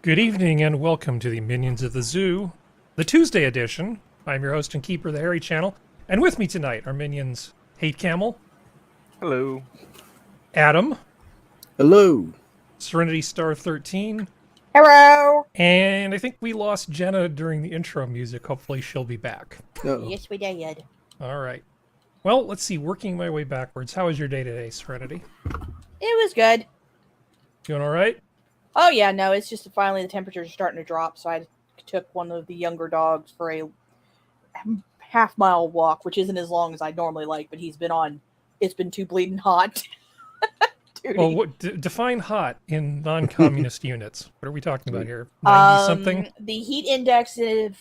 Good evening and welcome to the Minions of the Zoo, the Tuesday edition. I'm your host and keeper of the Harry Channel, and with me tonight are minions Hate Camel, Hello. Adam, Hello. Serenity Star 13, Hello. and I think we lost Jenna during the intro music. Hopefully she'll be back. Uh-oh. Yes, we did. All right. Well, let's see, working my way backwards. How was your day today, Serenity? It was good. Doing all right? Oh yeah, no, it's just finally the temperatures are starting to drop, so I took one of the younger dogs for a half-mile walk, which isn't as long as I normally like, but it's been too bleeding hot. Duty. Well, define hot in non-communist units. What are we talking about here? 90-something? The heat index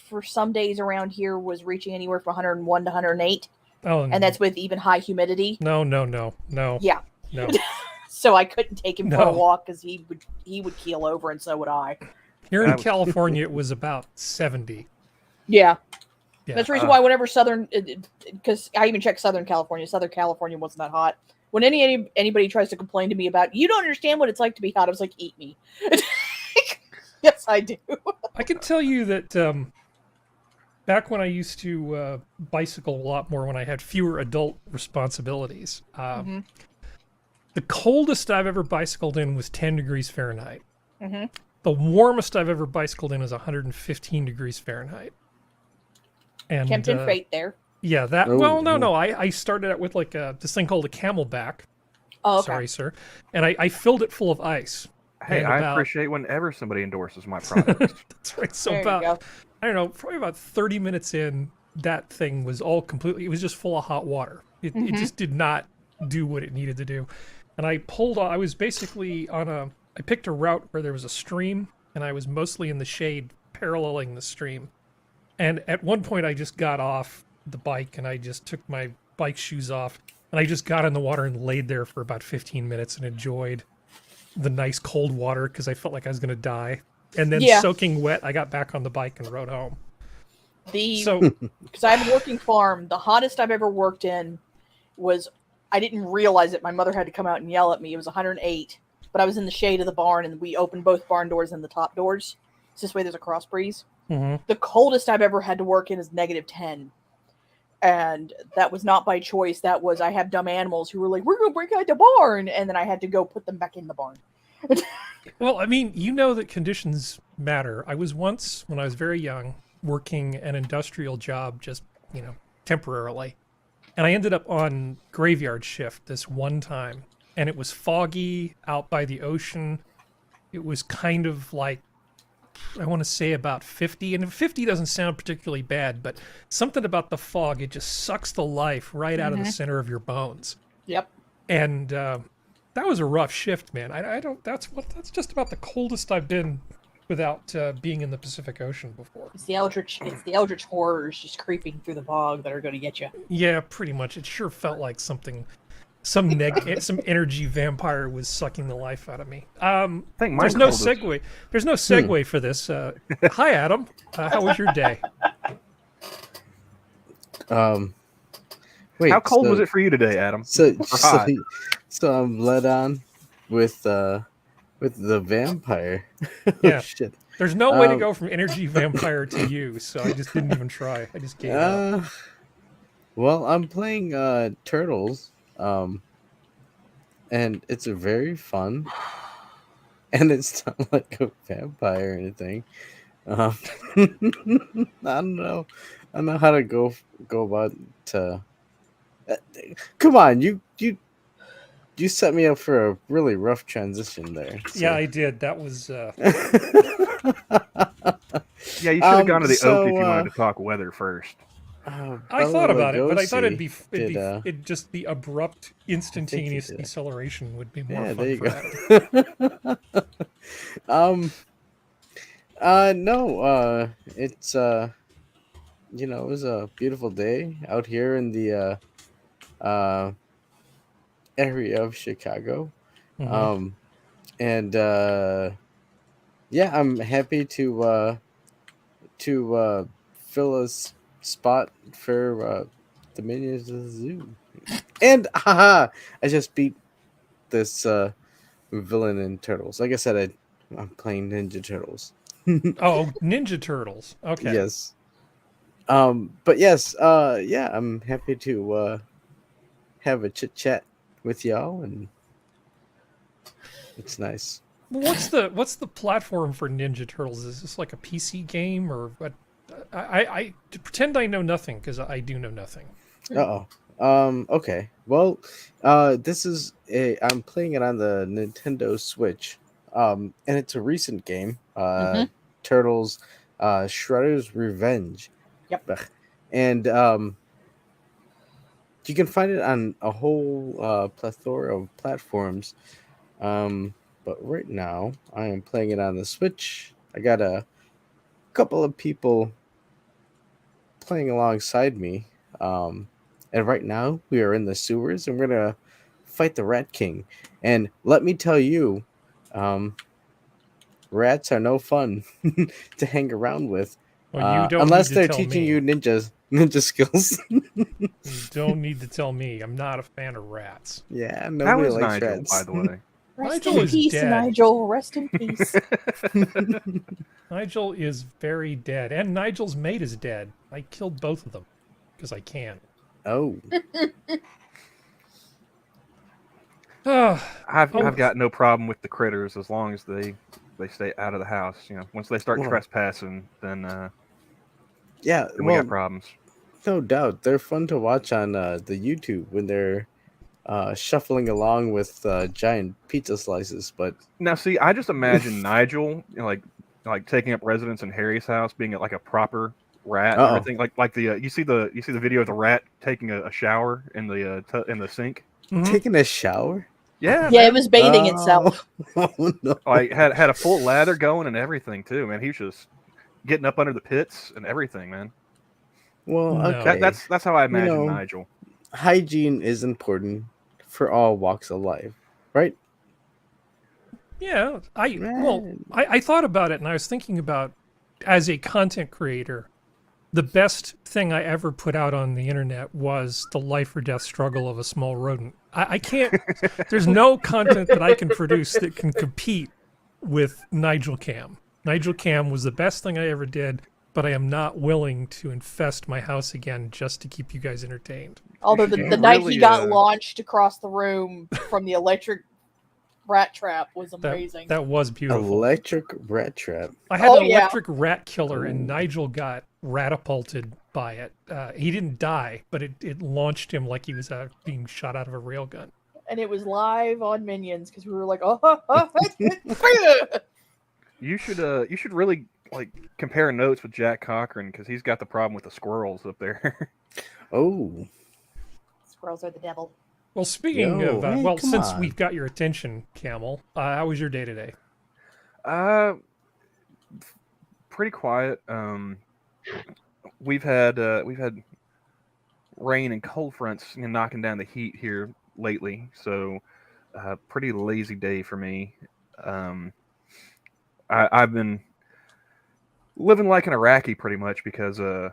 for some days around here was reaching anywhere from 101 to 108, Oh, and that's with even high humidity. No. Yeah. No. So I couldn't take him for No. a walk because he would keel over, and so would I. Here in California, it was about 70. Yeah. Yeah. That's the reason why whenever because I even checked Southern California wasn't that hot. When anybody tries to complain to me about, you don't understand what it's like to be hot, I was like, eat me. Yes, I do. I can tell you that back when I used to bicycle a lot more when I had fewer adult responsibilities, the coldest I've ever bicycled in was 10 degrees Fahrenheit. Mm-hmm. The warmest I've ever bicycled in is 115 degrees Fahrenheit. And Tempting fate there. yeah, that. Oh, Well, yeah. no. I started out with like this thing called a Camelback. Oh, okay. Sorry, sir. And I filled it full of ice. Hey, And I about- appreciate whenever somebody endorses my product. That's right. So There you about go. I don't know, probably about 30 minutes in, that thing was all completely. It was just full of hot water. It just did not do what it needed to do. And I pulled. I was basically on a. I picked a route where there was a stream, and I was mostly in the shade, paralleling the stream. And at one point, I just got off the bike, and I just took my bike shoes off, and I just got in the water and laid there for about 15 minutes and enjoyed the nice cold water because I felt like I was going to die. And then Yeah. soaking wet, I got back on the bike and rode home. So Because I have a working farm, the hottest I've ever worked in was, I didn't realize it. My mother had to come out and yell at me. It was 108, but I was in the shade of the barn, and we opened both barn doors and the top doors. So this way there's a cross breeze. mhm. The coldest I've ever had to work in is -10. And that was not by choice. That was, I have dumb animals who were like, we're going to break out the barn. And then I had to go put them back in the barn. Well, I mean, you know that conditions matter. I was once, when I was very young, working an industrial job just, temporarily. And I ended up on graveyard shift this one time. And it was foggy out by the ocean. It was kind of like, I want to say about 50. And 50 doesn't sound particularly bad, but something about the fog, it just sucks the life right out of the center of your bones. Yep. And that was a rough shift, man. I don't. That's just about the coldest I've been without being in the Pacific Ocean before. It's the eldritch horrors just creeping through the fog that are going to get you. Yeah, pretty much. It sure felt like some energy vampire was sucking the life out of me. think There's mine's no coldest. segue. There's no segue for this. Hi, Adam. How was your day? Wait. How cold was it for you today, Adam? So, Or so, hot? so I'm led on with the vampire. Yeah. Oh, shit. There's no way to go from energy vampire to you, so I just didn't even try. I just gave up. Well, I'm playing Turtles, and it's very fun, and it's not like a vampire or anything. I don't know. I don't know how to go about. Come on, you set me up for a really rough transition there. So. Yeah, I did. That was. Yeah, you should have gone to the so, Oak if you wanted to talk weather first. I thought about it, but I thought Lugosi it'd just the abrupt, instantaneous did. deceleration would be more Yeah, fun there you for go. that. No, it's it was a beautiful day out here in the area of Chicago. Mhm. And yeah, I'm happy to fill a spot for the Minions of the Zoo. And haha, I just beat this villain in Turtles. Like I said, I'm playing Ninja Turtles. Oh, Ninja Turtles. Okay. Yes. But yes, yeah, I'm happy to have a chit chat with y'all, and it's nice. What's the platform for Ninja Turtles? Is this like a PC game or what? I pretend I know nothing because I do know nothing. Uh-oh. Okay. Well, I'm playing it on the Nintendo Switch. And it's a recent game. Turtles Shredder's Revenge. Yep. Ugh. And you can find it on a whole plethora of platforms. But right now I am playing it on the Switch. I got a couple of people playing alongside me. And right now we are in the sewers and we're gonna fight the Rat King. And let me tell you, rats are no fun to hang around with. Well, you don't unless need to they're tell teaching me. you ninja skills. You don't need to tell me. I'm not a fan of rats. Yeah, How nobody is likes Nigel, rats. by the way? Rest Nigel in is peace, dead. Nigel. Rest in peace. Nigel is very dead, and Nigel's mate is dead. I killed both of them because I can. Oh, I've got no problem with the critters as long as they stay out of the house. You know, once they start Well, trespassing, then yeah. we Well, got problems. no doubt they're fun to watch on the YouTube when they're shuffling along with giant pizza slices. But Now, see, I just imagine Nigel, you know, like taking up residence in Harry's house, being like a proper rat and Uh-oh. everything. Like the you see the video of the rat taking a shower in the in the sink. Mhm. taking a shower? Yeah, Yeah, man. it was bathing itself. Oh no! Like had a full lather going and everything too, man. He was just getting up under the pits and everything, man. Well, No. okay. That's how I imagine know, Nigel. Hygiene is important for all walks of life, right? Yeah, I Man. thought about it, and I was thinking about, as a content creator, the best thing I ever put out on the internet was the life or death struggle of a small rodent. I can't. There's no content that I can produce that can compete with Nigel Cam. Nigel Cam was the best thing I ever did, but I am not willing to infest my house again just to keep you guys entertained. Although You the night really, he got launched across the room from the electric rat trap was That, amazing. that was beautiful. Electric rat trap. I had Oh, an yeah. electric rat killer, and Ooh. Nigel got ratapulted by it. He didn't die, but it launched him like he was being shot out of a railgun. And it was live on Minions because we were like, oh, You should really like compare notes with Jack Cochran because he's got the problem with the squirrels up there. Oh, squirrels are the devil. Well, speaking Yo, of, hey, well, come since on. we've got your attention, Camel, how was your day today? Pretty quiet. We've had rain and cold fronts, you know, knocking down the heat here lately, so pretty lazy day for me. I've been living like an Iraqi pretty much because I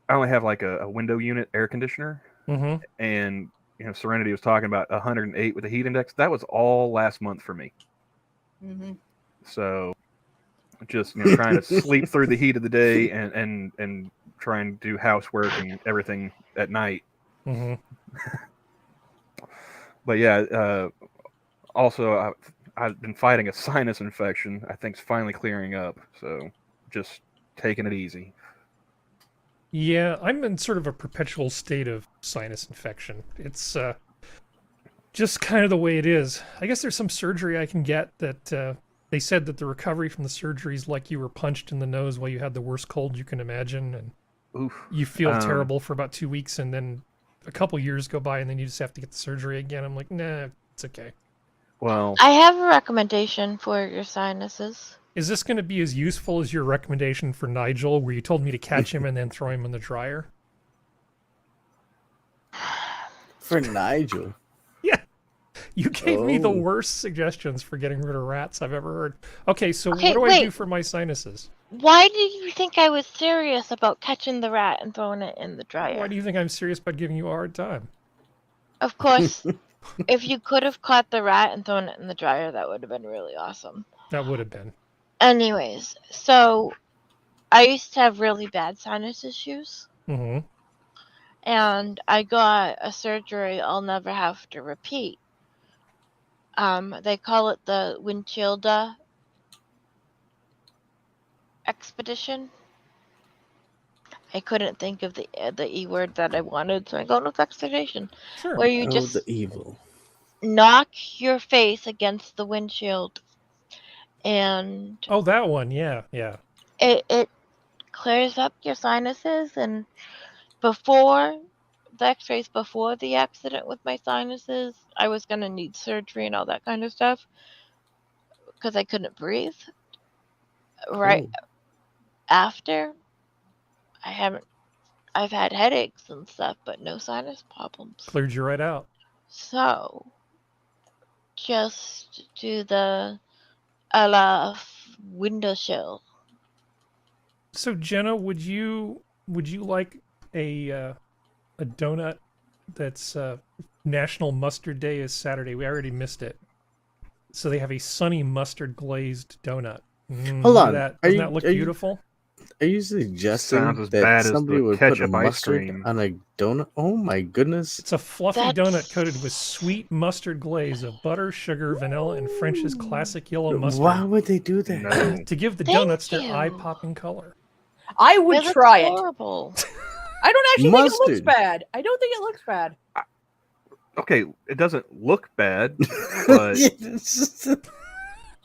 only have like a window unit air conditioner, Mm-hmm. and you know Serenity was talking about 108 with the heat index. That was all last month for me. Mm-hmm. So just trying to sleep through the heat of the day and try and do housework and everything at night. Mm-hmm. But yeah, also I've been fighting a sinus infection. I think it's finally clearing up. So just taking it easy. Yeah, I'm in sort of a perpetual state of sinus infection. It's just kind of the way it is. I guess there's some surgery I can get that they said that the recovery from the surgery is like you were punched in the nose while you had the worst cold you can imagine, and Oof. you feel terrible for about 2 weeks, and then a couple years go by, and then you just have to get the surgery again. I'm like, nah, it's okay. Well, I have a recommendation for your sinuses. Is this going to be as useful as your recommendation for Nigel, where you told me to catch him and then throw him in the dryer? for Nigel. Yeah. You gave me the Oh. worst suggestions for getting rid of rats I've ever heard. Okay, so Okay, what do I do wait. for my sinuses? Why did you think I was serious about catching the rat and throwing it in the dryer? Why do you think I'm serious about giving you a hard time? Of course, if you could have caught the rat and thrown it in the dryer, that would have been really awesome. That would have been. Anyways, so I used to have really bad sinus issues, Mm-hmm. and I got a surgery I'll never have to repeat. They call it the windshield expedition. I couldn't think of the E word that I wanted, so I got with expedition, Sure. where you Oh, just the evil. knock your face against the windshield, and Oh, that one. Yeah, yeah. it clears up your sinuses. And before the X-rays, before the accident with my sinuses, I was gonna need surgery and all that kind of stuff because I couldn't breathe. Right Oh. after, I've had headaches and stuff, but no sinus problems. Cleared you right out. So just do the a la window sill. So Jenna, would you like a donut that's National Mustard Day is Saturday? We already missed it. So they have a sunny mustard glazed donut. Hold Look at on. that. Doesn't that look beautiful? Are you suggesting Sounds as that bad as somebody the would put a ketchup ice mustard cream. on a donut? Oh my goodness! It's a fluffy That's- donut coated with sweet mustard glaze of butter, sugar, vanilla, and French's classic yellow mustard Why would they do that? No. to give the Thank donuts their you. eye-popping color. I would It looks try it. horrible. I don't actually think it looks Mustard. bad. I don't think it looks bad. Okay, it doesn't look bad, but Yeah, it's just-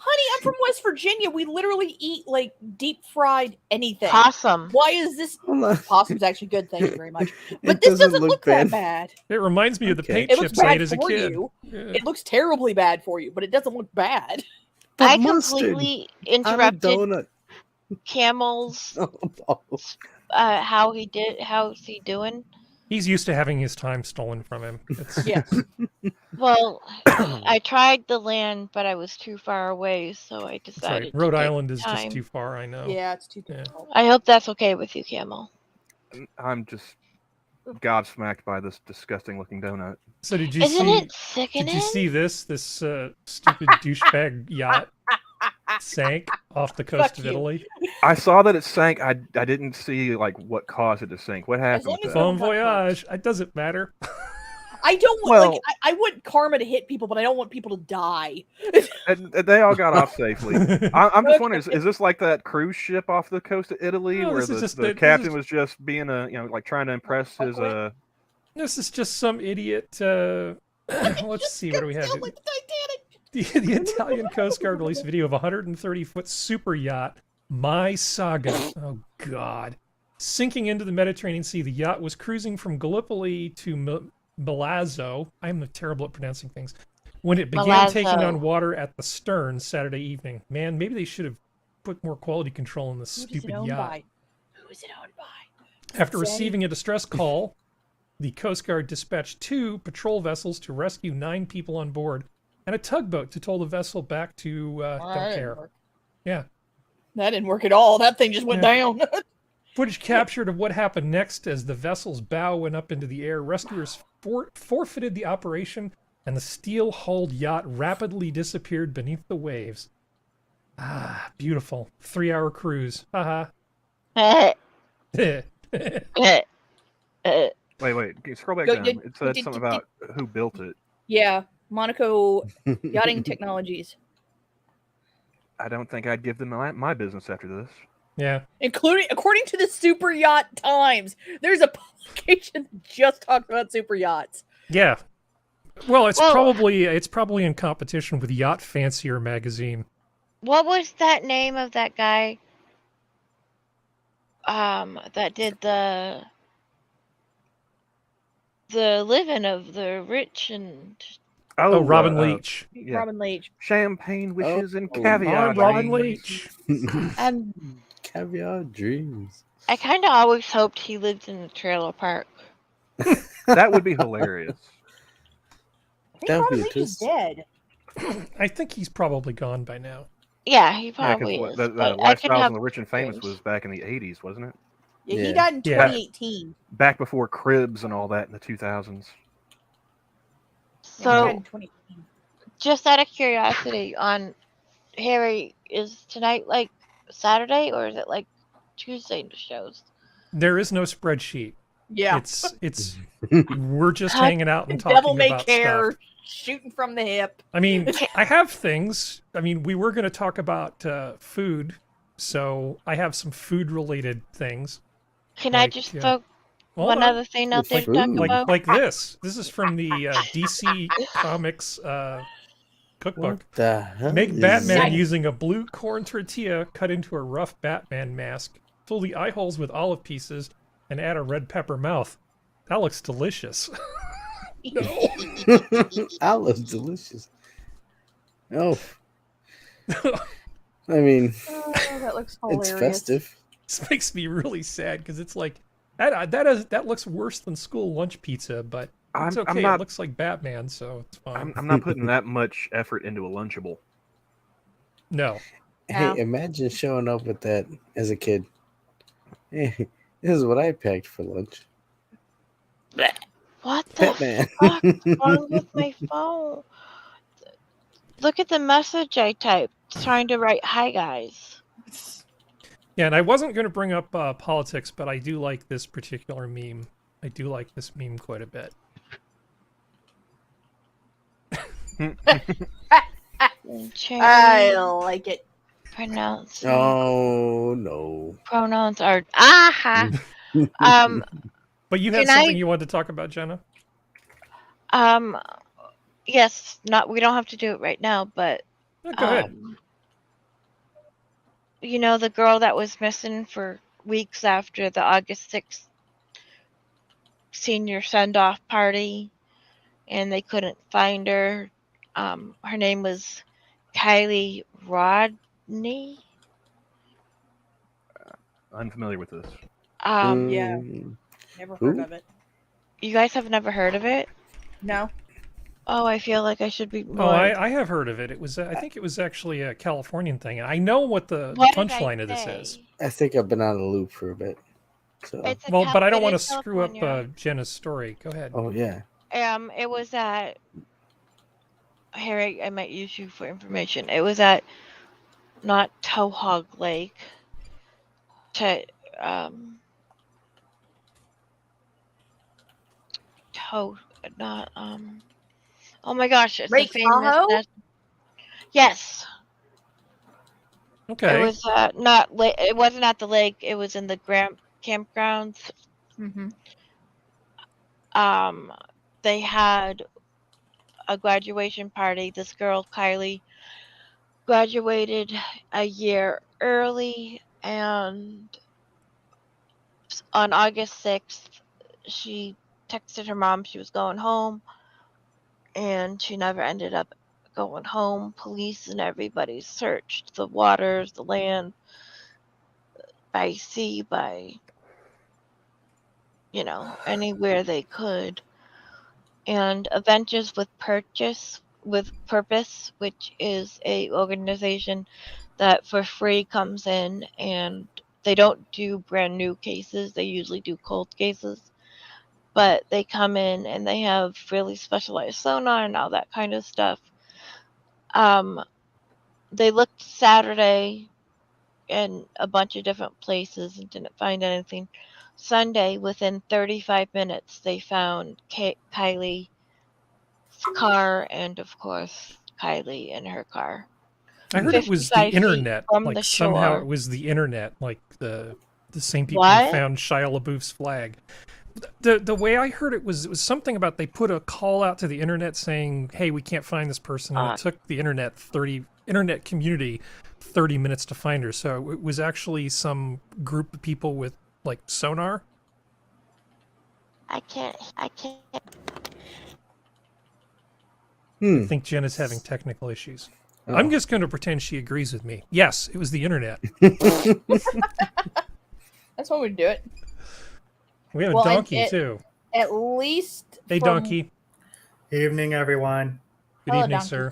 Honey, I'm from West Virginia. We literally eat like deep fried anything. Possum. Why is this? hold on. Possum's actually good. Thank you very much. But It this doesn't look that bad. It reminds me of the Okay. paint It looks chips I ate bad as a for kid. you. Yeah. It looks terribly bad for you, but it doesn't look bad. But I mustard completely on a interrupted donut. Camel's Oh, how's he doing? He's used to having his time stolen from him. It's, Yes. Well, I tried the land, but I was too far away, so I that's decided right. to Rhode take Island is time. just too far, I know. Yeah, it's too Yeah. difficult. I hope that's okay with you, Camel. I'm just gobsmacked by this disgusting looking donut. So did you Isn't see it sickening? did you see this stupid douchebag yacht sank off the coast Fuck of you. Italy? I saw that it sank. I didn't see like what caused it to sink. What happened long with as that? Bon got hurt. voyage. It doesn't matter. I don't want like Well- I want karma to hit people, but I don't want people to die. And they all got off safely. I'm just wondering, is this like that cruise ship off the coast of Italy No, where this is just the this captain is- was just being like trying to impress his This is just some idiot. Let's see, what do we have? Still like the Titanic. The Italian Coast Guard released a video of a 130-foot super yacht, My Saga. Oh, God. Sinking into the Mediterranean Sea, the yacht was cruising from Gallipoli to Milazzo. I'm terrible at pronouncing things. When it began Milazzo. taking on water at the stern Saturday evening. Man, maybe they should have put more quality control in this Who is it stupid owned yacht. by? Who is it owned by? After Say. receiving a distress call, the Coast Guard dispatched 2 patrol vessels to rescue 9 people on board and a tugboat to tow the vessel back to That Don't didn't Care. work. Yeah. That didn't work at all. That thing just went down. Footage captured of what happened next as the vessel's bow went up into the air. Rescuers forfeited the operation, and the steel-hulled yacht rapidly disappeared beneath the waves. Ah, beautiful. 3-hour cruise. Haha. Wait, scroll back Go- down. did- It said did- something did- about who built it. Yeah, Monaco Yachting Technologies, I don't think I'd give them my business after this. Yeah. including according to the Super Yacht Times. There's a publication that just talked about super yachts. Yeah. Well, it's Well- probably in competition with Yacht Fancier magazine. What was that name of that guy? That did the living of the rich and Oh, Robin Leach. Yeah. Robin Leach. Champagne wishes and Oh, caviar. I'm Robin dreams. Leach. and Caviar dreams. I kind of always hoped he lived in a trailer park. That would be hilarious. I think That would Robin be Leach is twist. dead. I think he's probably gone by now. Yeah, he Yeah, probably because is. the but I could Lifestyles have and the Rich and Famous dreams. was back in the 80s, wasn't it? Yeah, Yeah. he died in Yeah. 2018. Back before Cribs and all that in the 2000s. Yeah, he So, died in 2018. just out of curiosity, on Harry, is tonight like Saturday or is it like Tuesday in the shows? There is no spreadsheet. Yeah. It's we're just God, hanging out and Devil talking may about care. stuff. Shooting from the hip. I mean, I have things. I mean, we were going to talk about food, so I have some food-related things. Can Like, I just yeah. throw Hold one on. other thing out there to talk Food. about? Like this. This is from the DC Comics cookbook. What the hell? Make is Batman that? using a blue corn tortilla cut into a rough Batman mask. Fill the eye holes with olive pieces and add a red pepper mouth. That looks delicious. No. Olive's delicious. Oh. I mean, Oh, that looks hilarious. it's festive. This makes me really sad because it's like that looks worse than school lunch pizza, but it's okay. I'm not, It looks like Batman, so it's fine. I'm not putting that much effort into a Lunchable. No. Hey, Yeah. imagine showing up with that as a kid. Hey, this is what I packed for lunch. What the Batman. fuck is wrong with my phone? Look at the message I typed trying to write hi guys. Yeah, and I wasn't going to bring up politics, but I do like this particular meme. I do like this meme quite a bit. I like it. Pronounce Oh no. pronouns are aha. But you had Can something I- you wanted to talk about, Jenna? Yes, not we don't have to do it right now, but Yeah, go ahead. you know the girl that was missing for weeks after the August 6th senior send-off party and they couldn't find her. Her name was Kylie Rodney. Unfamiliar with this. Yeah. Mm, Never heard Who? of it. You guys have never heard of it? No. Oh, I feel like I should be more. Oh, I have heard of it. It was I think it was actually a Californian thing. I know what the What did I punchline of this say? is. I think I've been out of the loop for a bit. So. It's a Well, but I don't it want to is screw up California. Jenna's story. Go ahead. Oh yeah. It was at. Harry, I might use you for information. It was at not Towhog Lake. Not Oh my gosh, it's Lake a famous. Tahoe? Yes, Okay. it was not. It wasn't at the lake. It was in the campgrounds. Mm-hmm. They had a graduation party. This girl, Kylie, graduated a year early, and on August 6th, she texted her mom she was going home, and she never ended up going home. Police and everybody searched the waters, the land, by sea, by, anywhere they could. And Adventures with Purpose, which is a organization that for free comes in, and they don't do brand new cases. They usually do cold cases, but they come in and they have really specialized sonar and all that kind of stuff. They looked Saturday in a bunch of different places and didn't find anything. Sunday, within 35 minutes, they found Kylie's car, and of course, Kylie in her car. I heard it was the 55 feet internet. from Like the somehow shore. it was the internet. Like the same people What? who found Shia LaBeouf's flag. The way I heard it was something about they put a call out to the internet saying, "Hey, we can't find this person," and it took the internet community 30 minutes to find her. So it was actually some group of people with like sonar. I can't. I Hmm. think Jenna's having technical issues. Oh. I'm just going to pretend she agrees with me. Yes, it was the internet. That's one way to do it. We have Well, a and donkey too. At least. Hey, from- donkey. Evening, everyone. Good Hello, evening, donkey. sir.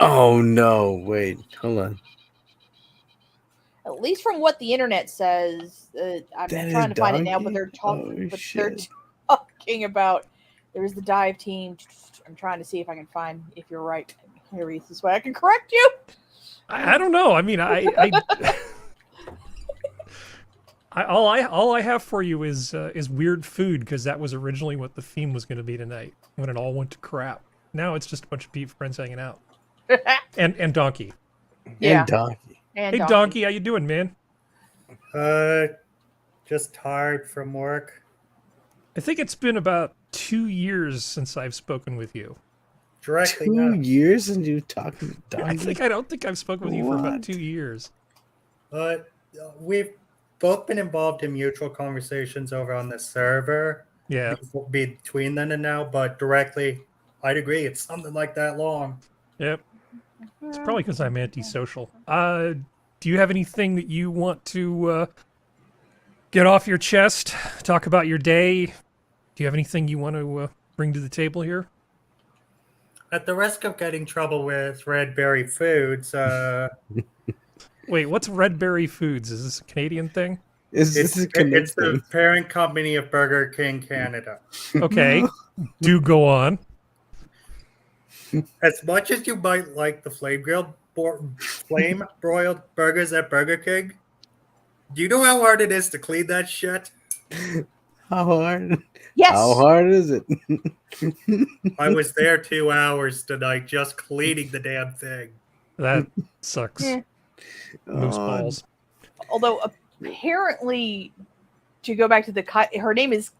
Oh no! Wait, hold on. At least from what the internet says, I'm That is trying to find it now, but donkey? they're talking. Oh, They're shit. talking about. There was the dive team. I'm trying to see if I can find if you're right. Here, read this way. I can correct you. I don't know. I mean, all I have for you is weird food because that was originally what the theme was going to be tonight when it all went to crap. Now it's just a bunch of Pete friends hanging out and Donkey. Yeah. And Donkey. And Hey Donkey, how you doing, man? Just tired from work. I think it's been about 2 years since I've spoken with you. Directly 2 now. years and you talking to Donkey? I don't think I've spoken with you for about What? 2 years. We've both been involved in mutual conversations over on the server. Yeah. Between then and now, but directly, I'd agree. It's something like that long. Yep. It's probably because I'm antisocial. Do you have anything that you want to get off your chest? Talk about your day? Do you have anything you want to bring to the table here? At the risk of getting trouble with Red Berry Foods, Wait, what's Red Berry Foods? Is this a Canadian thing? Is this a it's connection? the parent company of Burger King Canada. Okay. Do go on. As much as you might like the flame broiled burgers at Burger King, do you know how hard it is to clean that shit? How hard? Yes. How hard is it? I was there 2 hours tonight just cleaning the damn thing. That sucks. Yeah. Moose Oh, balls. Although apparently, to go back to her name is,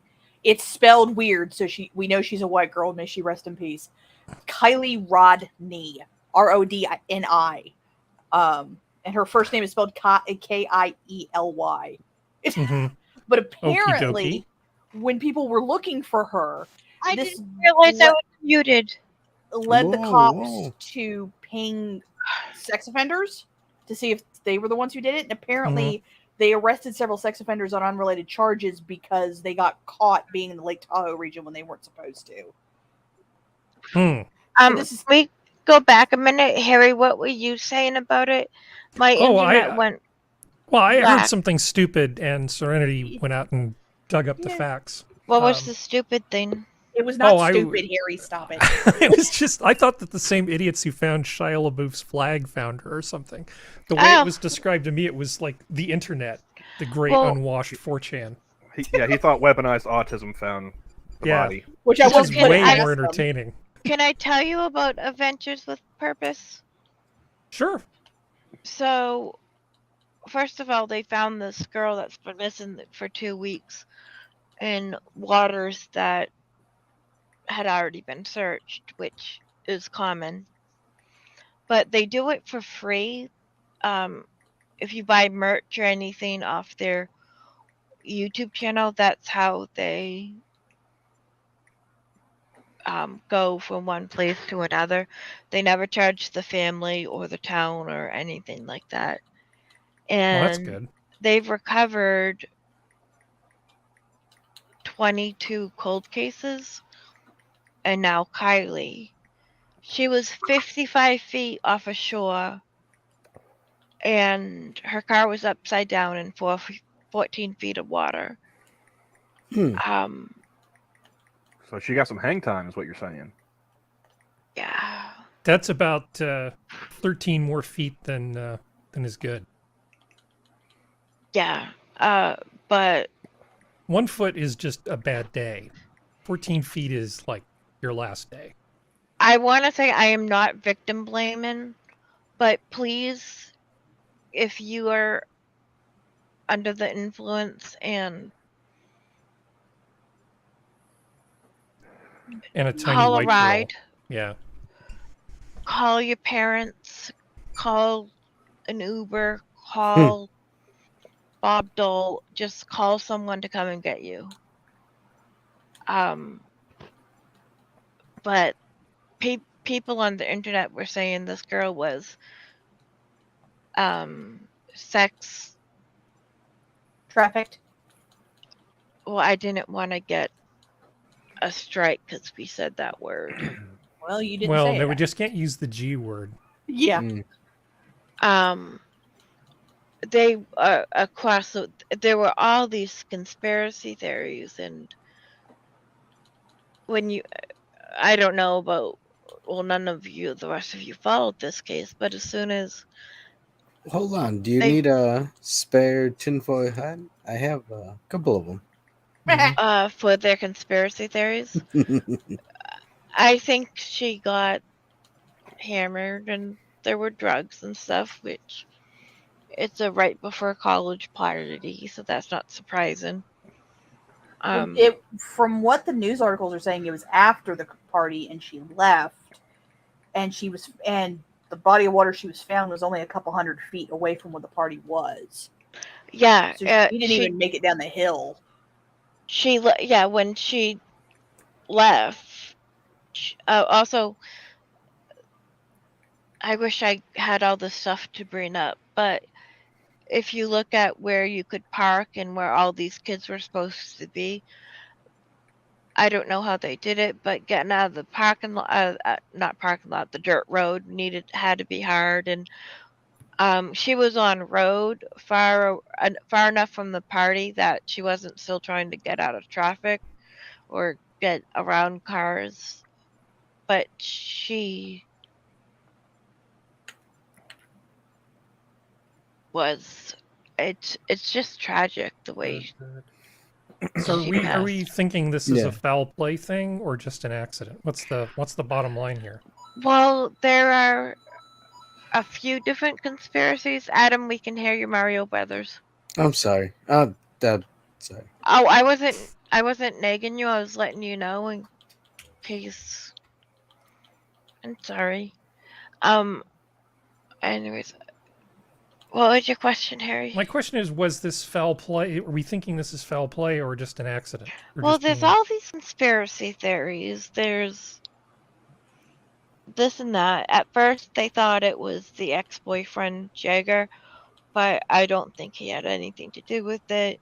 it's spelled weird, so we know she's a white girl. May she rest in peace. Kylie Rodney, Rodni, and her first name is spelled Kiely. Mhm. But Okie apparently, when people were looking for her, I this didn't realize I was muted. led the Whoa, cops whoa. to ping sex offenders to see if they were the ones who did it. And apparently, they arrested several sex offenders on unrelated charges because they got caught being in the Lake Tahoe region when they weren't supposed to. This is- We go back a minute, Harry. What were you saying about it? My internet went. Well, I heard black. something stupid, and Serenity went out and dug up the Yeah. facts. What was the stupid thing? It was not Oh, stupid, Harry. Stop it. It was just, I thought that the same idiots who found Shia LaBeouf's flag found her or something. The way Oh. it was described to me, it was like the internet, the great Well- unwashed 4chan. He thought weaponized autism found the Yeah. body. Which I Which was is Okay, way I- more entertaining. Can I tell you about Adventures with Purpose? Sure. So, first of all, they found this girl that's been missing for 2 weeks in waters that had already been searched, which is common. But they do it for free. If you buy merch or anything off their YouTube channel, that's how they go from one place to another. They never charge the family or the town or anything like that. Well, And that's good. they've recovered 22 cold cases. And now Kylie. She was 55 feet off a shore, and her car was upside down in 14 feet of water. Hmm. So she got some hang time, is what you're saying. Yeah. That's about 13 more feet than is good. Yeah. But 1 foot is just a bad day. 14 feet is like your last day. I want to say I am not victim blaming, but please, if you are under the influence and And a tiny call a white ride, girl. Yeah. call your parents, call an Uber, call Bob Dole, just call someone to come and get you. But people on the internet were saying this girl was sex. Trafficked. Well, I didn't want to get a strike because we said that word. Well, you didn't Well, say no, it. we just can't use the G word. Yeah. They across there were all these conspiracy theories, and when you, I don't know about, well, none of you, the rest of you followed this case, but as soon as Hold on. Do you They- need a spare tinfoil hat? I have a couple of them. For their conspiracy theories. I think she got hammered and there were drugs and stuff, which it's a right before college party, so that's not surprising. From what the news articles are saying, it was after the party and she left, and the body of water she was found was only a couple 100 feet away from where the party was. Yeah, So she didn't even make it down the hill. When she left. Also, I wish I had all this stuff to bring up, but if you look at where you could park and where all these kids were supposed to be, I don't know how they did it, but getting out of the parking lot, not parking lot, the dirt road had to be hard. And she was on road far enough from the party that she wasn't still trying to get out of traffic or get around cars. But she was, it's just tragic the way. So she are we thinking this is Yeah. a foul play thing or just an accident? What's the bottom line here? Well, there are a few different conspiracies. Adam, we can hear you, Mario Brothers. I'm sorry. Sorry. Oh, I wasn't nagging you. I was letting you know in case. I'm sorry. Anyways, what was your question, Harry? My question is, was this foul play? Are we thinking this is foul play or just an accident? Or Well, just there's all these conspiracy theories. There's this and that. At first, they thought it was the ex-boyfriend, Jagger, but I don't think he had anything to do with it.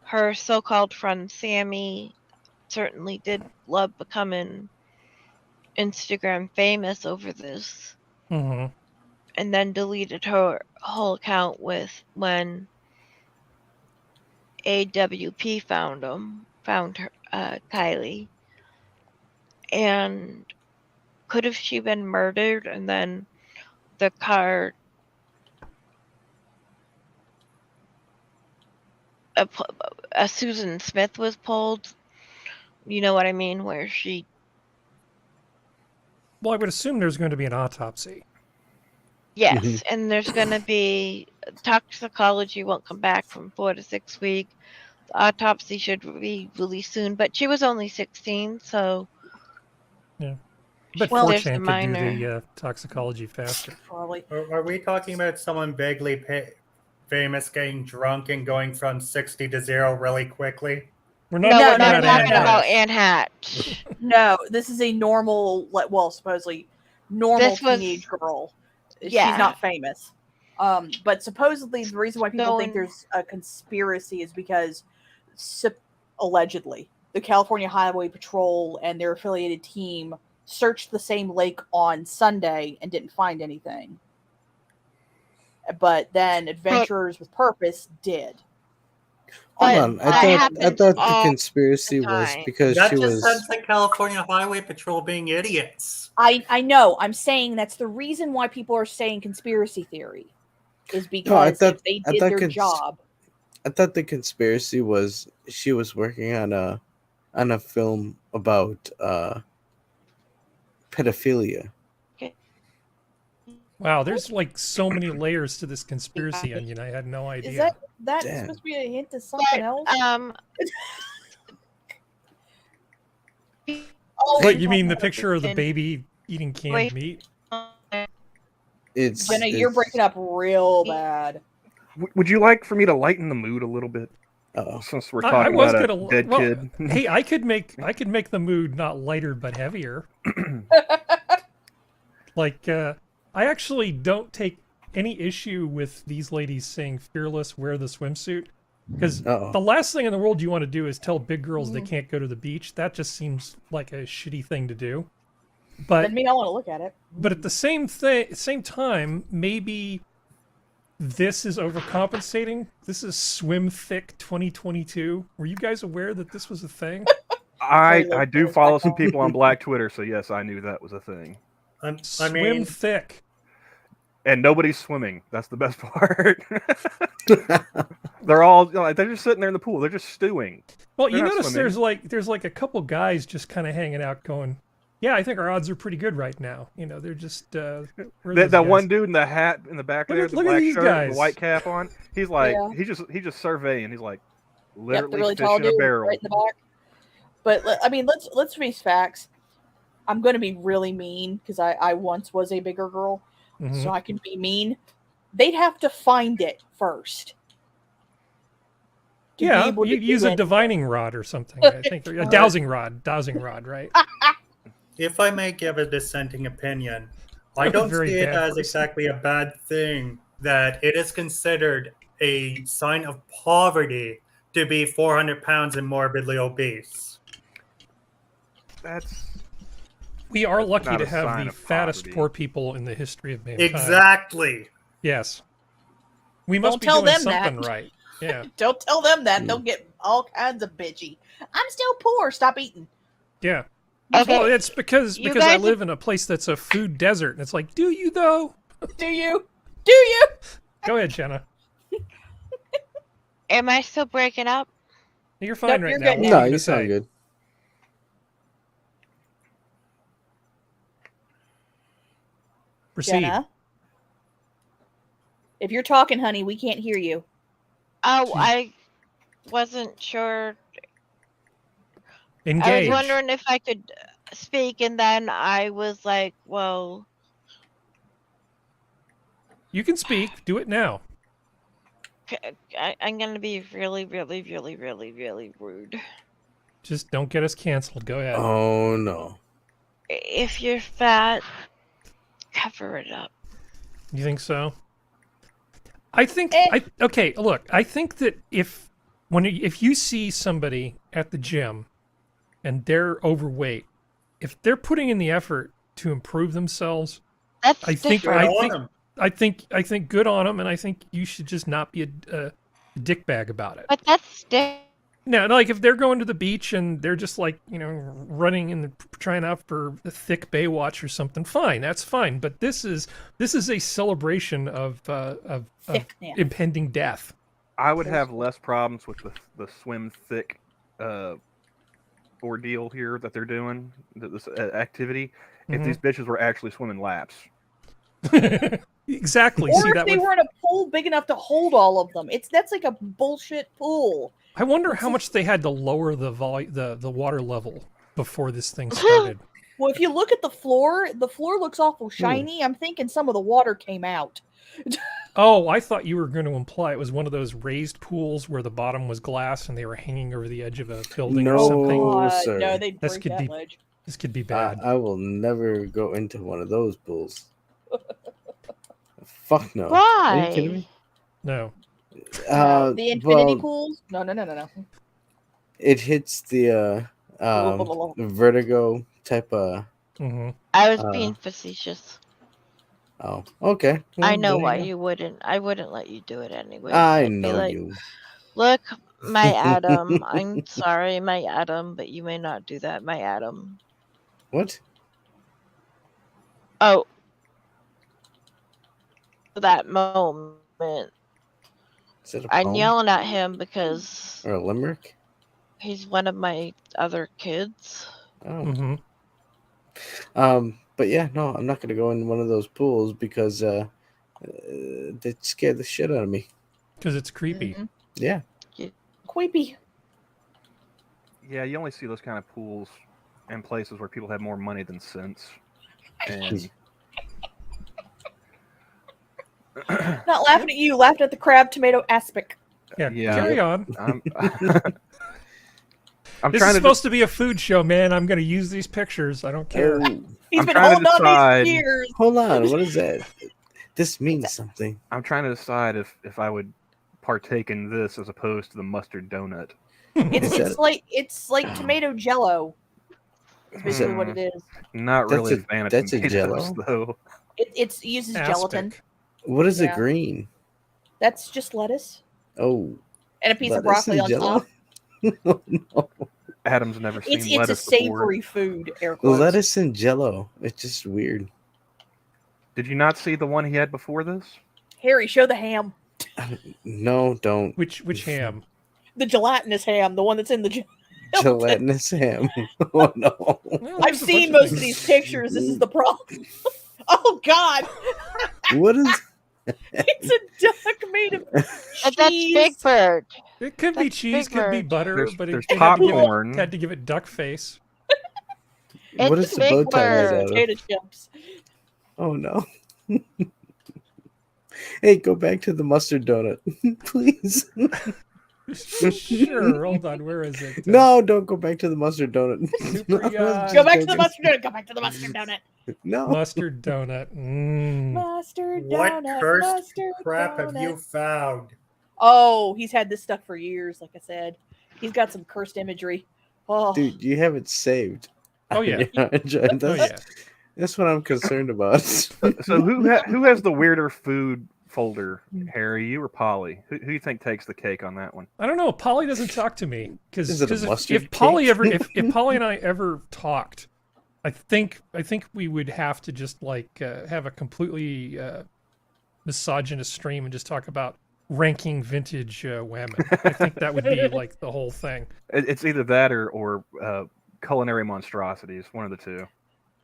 Her so-called friend, Sammy, certainly did love becoming Instagram famous over this. Mm-hmm. And then deleted her whole account when AWP found her, Kylie. And could have she been murdered and then the car a Susan Smith was pulled? You know what I mean? Where she... Well, I would assume there's going to be an autopsy. Yes, Mhm. and there's going to be toxicology won't come back from 4 to 6 weeks. The autopsy should be released soon, but she was only 16, so... Yeah. But Well, 4chan could do the toxicology faster. Probably. Are we talking about someone vaguely famous getting drunk and going from 60 to 0 really quickly? We're No, not we're talking not about talking Anne about Hatch. Anne Hatch. No, this is a normal, well, supposedly normal This was- teenage girl. Yeah. She's not famous. But supposedly the reason why people think Going- there's a conspiracy is because allegedly the California Highway Patrol and their affiliated team searched the same lake on Sunday and didn't find anything. But then Adventurers with Purpose did. Hold But on. that I thought happens the all conspiracy the was time. because That she just was. sounds like California Highway Patrol being idiots. I know. I'm saying that's the reason why people are saying conspiracy theory is because thought- if they I did thought their job. I thought the conspiracy was she was working on a film about pedophilia. Wow, there's like so many layers to this conspiracy onion. I had no idea. Is that Damn. supposed to be a hint to something else? Oh, Wait, you mean the picture of the baby eating canned Wait. meat? It's Jenna, you're it's- breaking up real bad. Would you like for me to lighten the mood a little bit? Uh-oh. Since we're I talking was about gonna a dead well, kid. Hey, I could make the mood not lighter but heavier. Like, I actually don't take any issue with these ladies saying "fearless, wear the swimsuit," because Uh-oh. the last thing in the world you want to do is tell big girls they can't go to the beach. That just seems like a shitty thing to do. But Doesn't mean I want to look at it. But at the same time, maybe this is overcompensating. This is Swim Thick 2022. Were you guys aware that this was a thing? I do follow some people on Black Twitter, so yes, I knew that was a thing. I Swim mean, Thick. and nobody's swimming. That's the best part. They're all they're just sitting there in the pool. They're just stewing. Well, They're you not notice swimming. there's like a couple guys just kind of hanging out, going, "Yeah, I think our odds are pretty good right now." You know, they're just where are those That one guys? dude in the hat in the back Look there, at- the look at black these shirt, and the guys. white cap on. He's like Yeah. he's just surveying. He's like Yep, literally the really fish tall in a dude barrel. right in the back. But I mean, let's face facts. I'm going to be really mean because I once was a bigger girl, Mhm. so I can be mean. They'd have to find it first. to be Yeah, able you to use do a it. divining rod or something. I think a dowsing rod, right? If I may give a dissenting opinion, I You're a don't very see it bad as person. exactly a bad thing that it is considered a sign of poverty to be 400 pounds and morbidly obese. That's We are That's lucky not to a have sign the of fattest poverty. poor people in the history of mankind. Exactly. Yes. We must Don't be tell doing them that. something right. Yeah. Don't tell them that. Hmm. They'll get all kinds of bitchy. I'm still poor. Stop eating. Yeah. Okay. Well, it's because You I guys live in a place that's a food desert, and it's like, do you though? Do you? Do you? Go ahead, Jenna. Am I still breaking up? You're fine Nope, right you're now. good What now. were No, gonna you sound say? good. Proceed. Jenna? If you're talking, honey, we can't hear you. Oh, Jeez. I wasn't sure. Engage. I was wondering if I could speak, and then I was like, well, You can speak. Do it now. I'm going to be really, really, really, really, really rude. Just don't get us canceled. Go ahead. Oh no. If you're fat, cover it up. You think so? I think Eh. okay, look, I think that if you see somebody at the gym and they're overweight, if they're putting in the effort to improve themselves, That's I think Good different. on 'em. I think good on them, and I think you should just not be a dickbag about it. But that's different. No, like if they're going to the beach and they're just like, you know, running and trying out for a thick Baywatch or something, fine, that's fine. But this is a celebration of Thickness. impending death. I would have less problems with the swim thick ordeal here that they're doing, this activity, if these bitches were actually swimming laps. Exactly. Or See, if that they would, were in a pool big enough to hold all of them. That's like a bullshit pool. I wonder how much they had to lower the water level before this thing started. Well, if you look at the floor looks awful shiny. I'm thinking some of the water came out. Oh, I thought you were going to imply it was one of those raised pools where the bottom was glass and they were hanging over the edge of a building or No. something. Oh, sir. No, they'd This break could that be- ledge. This could be bad. I will never go into one of those pools. Fuck no. Are Why? you kidding me? No. No, the infinity well, pools? No. it hits the vertigo type of. Hmm. I was being facetious. Oh, okay. I Well, know there why go. you wouldn't. I wouldn't let you do it anyway. I I'd be know like, you. Look, my Adam. I'm sorry, my Adam, but you may not do that, my Adam. What? Oh, that moment. Is it a I'm poem yelling at him because or a limerick? he's one of my other kids. Oh. Hmm. But yeah, no, I'm not gonna go in one of those pools because they scare the shit out of me. Because it's creepy. Mhm. Yeah. Queepy. Yeah, you only see those kind of pools in places where people have more money than sense. And Not laughing at you, laughing at the crab tomato aspic. Yeah, Yeah. carry on. I'm This trying is to supposed to be a food show, man. I'm going to use these pictures. I don't care. Oh, He's I'm been trying to holding on decide- these years. hold on. What is that? This means something. I'm trying to decide if I would partake in this as opposed to the mustard donut. It's Is that- it's like tomato jello. That's basically what it is. Not That's really a- advantage that's a tomatoes, Jell-O? though. It uses gelatin. Aspic. What is Yeah. a green? That's just lettuce Oh, and a piece of lettuce broccoli and on Jell-O? top. No. Adam's never seen It's a lettuce before. savory food. Air quotes. Lettuce and Jello. It's just weird. Did you not see the one he had before this? Harry, show the ham. No, don't. Which ham? The gelatinous ham, the one that's in the Gelatinous ham. Oh no. Well, I've there's a seen bunch most of things. these pictures. This is the problem. Oh God! What is? It's a duck made of But that's Big cheese. Bird. It could be That's cheese, Big could be Bird. butter, but There's it had to give popcorn. it, had to give it duck face. What It's is the Big bow tie made Bird. out of? Potato chips. Oh no. Hey, go back to the mustard donut, please. Sure, hold on, where is it? No, don't go back to the mustard donut. Super No, guy. Go back to the mustard donut. Go back to the mustard donut. No. Mustard donut. Mustard What donut. cursed mustard crap donut. have you found? Oh, he's had this stuff for years. Like I said, he's got some cursed imagery. Oh, Dude, you have it saved. Oh, yeah. That's, Oh yeah. that's what I'm concerned about. So who has the weirder food folder, Harry? You or Polly? Who you think takes the cake on that one? I don't know. Polly doesn't talk to me because Is it a mustard if Polly cake? ever if Polly and I ever talked, I think we would have to just like have a completely misogynist stream and just talk about ranking vintage women. I think that would be like the whole thing. It's either that or culinary monstrosities. One of the two.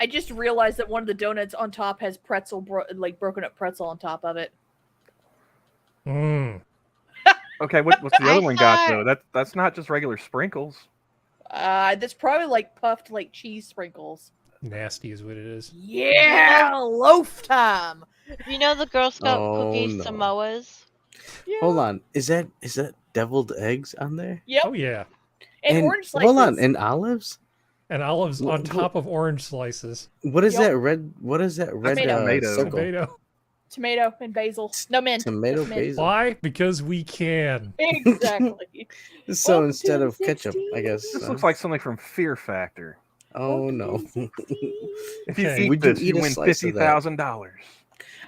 I just realized that one of the donuts on top has pretzel, broken up pretzel on top of it. Mm. Okay, what's the I other one got thought- though? That's not just regular sprinkles. That's probably like puffed like cheese sprinkles. Nasty is what it is. Yeah, loaf time. You know the Girl Scout Oh, cookies no. Samoas? Yeah. Hold on. Is that deviled eggs on there? Yep. Oh yeah. And orange slices. hold on, and olives? And olives on Wh- wh- top of orange slices. What is Yup. that red? What is that red Tomato. circle? Tomato. Tomato and basil. No, mint. Tomato Just mint. basil. Why? Because we can. Exactly. So Welcome instead to of ketchup, I guess. This looks like something from Fear Factor. Oh no. If you Okay. eat Would you this, eat you a win slice of that? $50,000.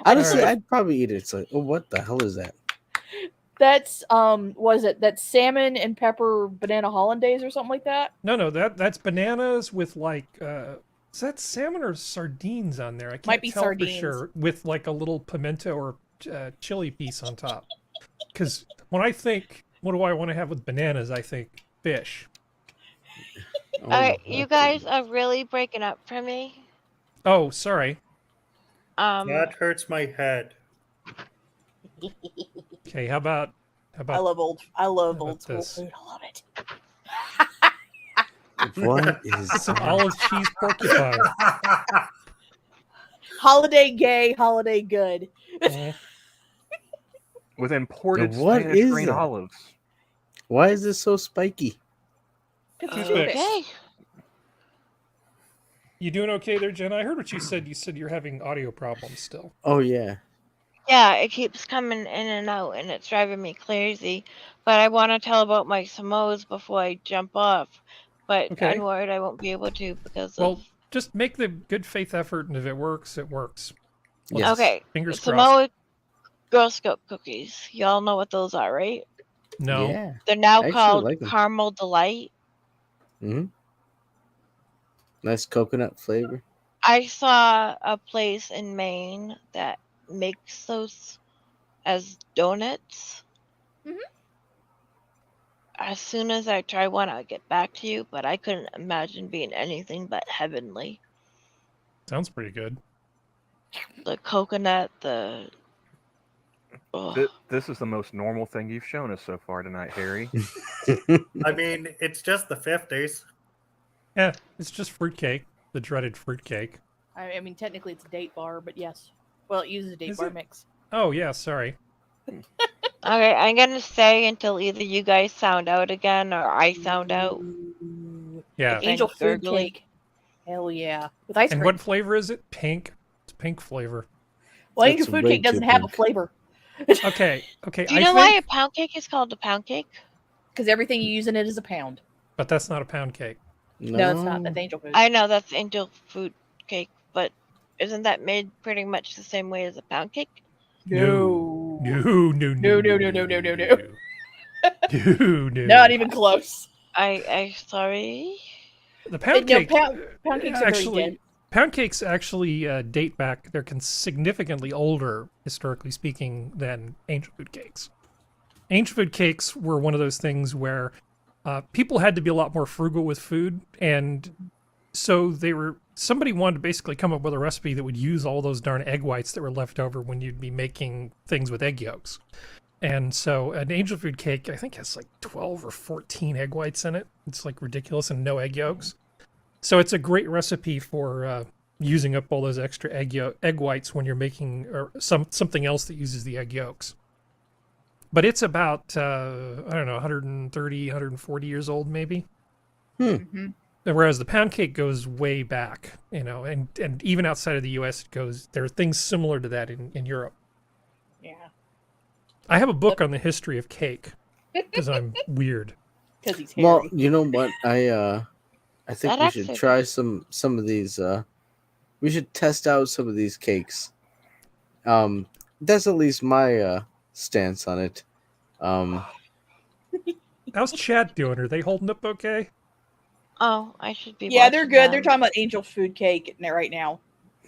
Honestly, Alright. I'd probably eat it. It's like, oh, what the hell is that? That's was it? That's salmon and pepper banana hollandaise or something like that. No, that's bananas with like is that salmon or sardines on there? I can't Might be tell sardines. for sure. With like a little pimento or chili piece on top. Because when I think, what do I want to have with bananas? I think fish. Oh, Alright, no, you that's- guys are really breaking up for me. Oh, sorry. That hurts my head. Okay, how about I love old about school this? food. I love it. What is some that? olive cheese porcupine? Holiday gay, holiday good. Eh, With imported What Spanish is green that? olives. Why is this so spiky? It's Fix. fixed. Okay. You doing okay there, Jenna? I heard what you said. You said you're having audio problems still. Oh yeah. Yeah, it keeps coming in and out, and it's driving me crazy. But I want to tell about my Samoas before I jump off. But Okay. I'm worried I won't be able to because Well, of... just make the good faith effort, and if it works, it works. Yes. Okay, Fingers crossed. Samoa Girl Scout cookies. Y'all know what those are, right? No. Yeah. They're now I actually called like 'em. Caramel Delight. Hmm. Nice coconut flavor. I saw a place in Maine that makes those as donuts. Mhm. As soon as I try one, I'll get back to you, but I couldn't imagine being anything but heavenly. Sounds pretty good. The coconut, the... Ugh. This is the most normal thing you've shown us so far tonight, Harry. I mean, it's just the 50s. Yeah, it's just fruitcake, the dreaded fruitcake. I mean, technically it's a date bar, but yes. Well, it uses a date Is bar it? mix. Oh yeah, sorry. Okay, I'm gonna stay until either you guys sound out again or I sound out. Yeah. Okay. Angel food gurgly. cake. Hell yeah. With ice And cream. what flavor is it? Pink. It's pink flavor. Well, That's angel food way cake doesn't too have a pink. flavor. Okay. Okay. Do you I know why think, a pound cake is called a pound cake? Because everything you use in it is a pound. but that's not a pound cake. No, it's not. That's angel food. I know that's angel food cake, but isn't that made pretty much the same way as a pound cake? No. No. No. No, no, no, no, no, no, no. No. Not even close. I sorry. The pound No, cake. pound cakes are very actually, good. pound cakes actually date back. They're significantly older, historically speaking, than angel food cakes. Angel food cakes were one of those things where people had to be a lot more frugal with food, and so somebody wanted to basically come up with a recipe that would use all those darn egg whites that were left over when you'd be making things with egg yolks. And so an angel food cake, I think, has like 12 or 14 egg whites in it. It's like ridiculous, and no egg yolks. So it's a great recipe for using up all those extra egg whites when you're making something else that uses the egg yolks. But it's about, I don't know, 130, 140 years old, maybe. Mm-hmm. Whereas the pound cake goes way back, and even outside of the U.S., there are things similar to that in Europe. Yeah. I have a book on the history of cake because I'm weird. Because he's hairy. Well, you know what? I think That we actually- should try some of these. We should test out some of these cakes. That's at least my stance on it. How's Chad doing? Are they holding up okay? Oh, I should be. Yeah, they're watching good. them. They're talking about angel food cake right now.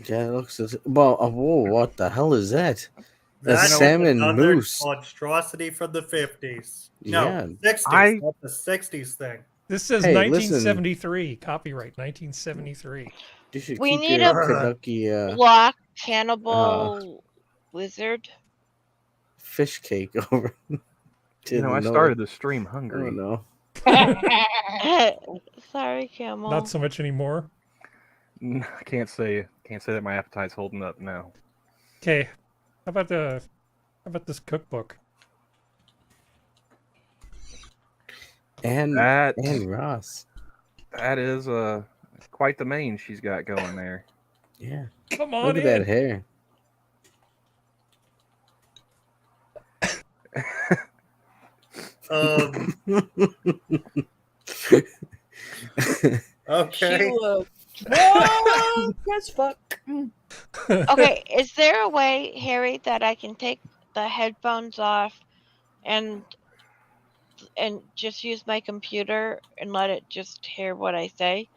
Yeah, it looks well. Whoa, what the hell is that? That's That's salmon another mousse. monstrosity from the 50s. No, Yeah. 60s. Not the 60s thing. This says Hey, 1973. Copyright 1973. You should We keep need your a- Kentucky Block cannibal wizard. fish cake over. I started the stream hungry. Oh no. Sorry, Camel. Not so much anymore. I can't say that my appetite's holding up now. Okay, how about this cookbook? And That Ross. that is quite the mane she's got going there. Yeah. Come on Look at in. that hair. Okay. She looked drunk as fuck. Okay, is there a way, Harry, that I can take the headphones off and just use my computer and let it just hear what I say?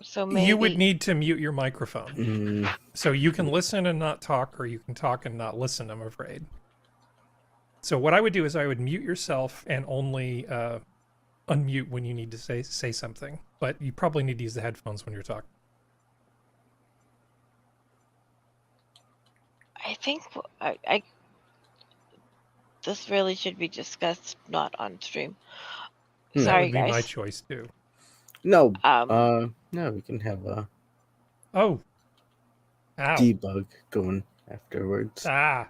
So maybe You would need to mute your microphone. Mm, So you can listen and not talk, or you can talk and not listen, I'm afraid. So what I would do is I would mute yourself and only unmute when you need to say something. But you probably need to use the headphones when you're talking. I think I this really should be discussed not on stream. Hmm. That Sorry, would be my guys. choice too. no. Um, No, we can have a Oh. Ow. debug going afterwards. Ah.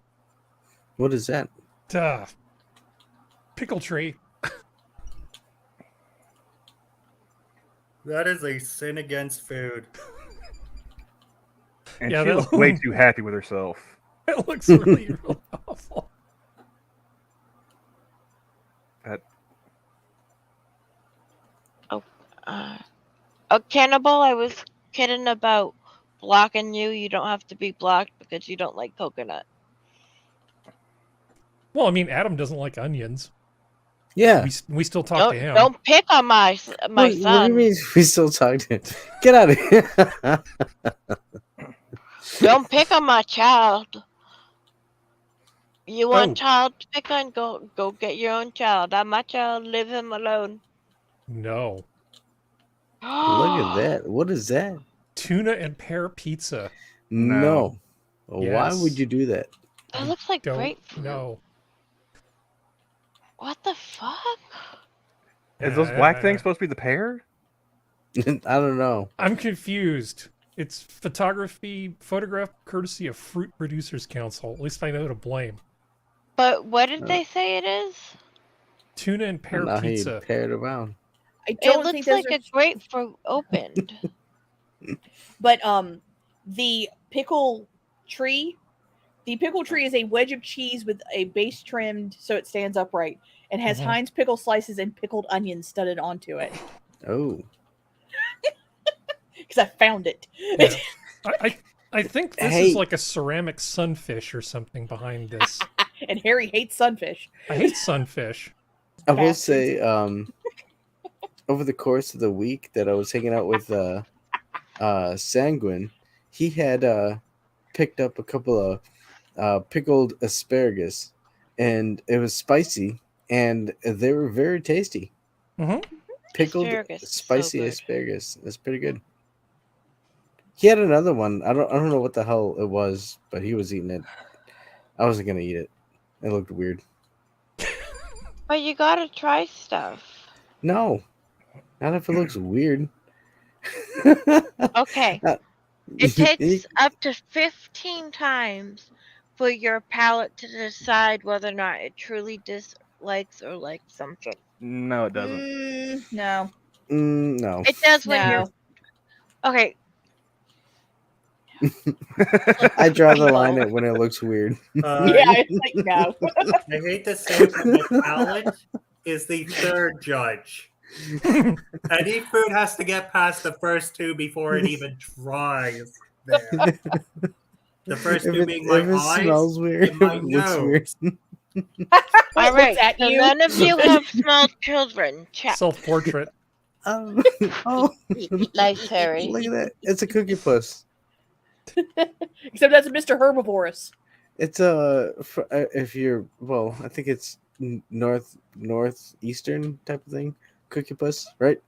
What is that? Duh. Pickle tree. That is a sin against food. And Yeah, she that- was way too happy with herself. It looks really, really awful. Cannibal, I was kidding about blocking you. You don't have to be blocked because you don't like coconut. Well, I mean, Adam doesn't like onions. Yeah. We still talk to him. Don't pick on my What do son. you mean we still talk to him? Get out of here. Don't pick on my child. You want Oh. child to pick on? Go get your own child. I'm my child. Leave him alone. No. Look at that. What is that? Tuna and pear pizza. No. Why Yes. would you do that? That looks like Don't grapefruit. know. What the fuck? Is those black things supposed to be the pear? I don't know. I'm confused. It's photograph courtesy of Fruit Producers Council. At least I know who to blame. But what did they say it is? Tuna and I pear don't know how you pizza. pair it around. I It don't think looks those like are. a grapefruit opened. But the pickle tree. The pickle tree is a wedge of cheese with a base trimmed so it stands upright and has Mhm. Heinz pickle slices and pickled onions studded onto it. Oh. Because I found it. Yeah. I think this Hey. is like a ceramic sunfish or something behind this. And Harry hates sunfish. I hate sunfish. I will Bastards. say, over the course of the week that I was hanging out with Sanguine, he had picked up a couple of pickled asparagus, and it was spicy, and they were very tasty. Hmm. Pickled Asparagus is so spicy good. asparagus. That's pretty good. He had another one. I don't know what the hell it was, but he was eating it. I wasn't gonna eat it. It looked weird. But you gotta try stuff. No, not if it looks weird. Okay. Uh, It takes up to 15 times for your palate to decide whether or not it truly dislikes or likes something. No, it doesn't. No. No. It does when you're. No. Okay. I draw the line at when it looks weird. Yeah, it's like no. I hate to say it, but my palate is the third judge. Any food has to get past the first two before it even tries there. The first two being my if it eyes smells weird, and my if it looks weird. All right. at So you. none of you have small children. Check. Self-portrait. Oh, Nice, Harry. look at that! It's a cookie puss. Except that's Mr. Herbivorous. It's if you're I think it's northeastern type of thing. Cookie puss, right?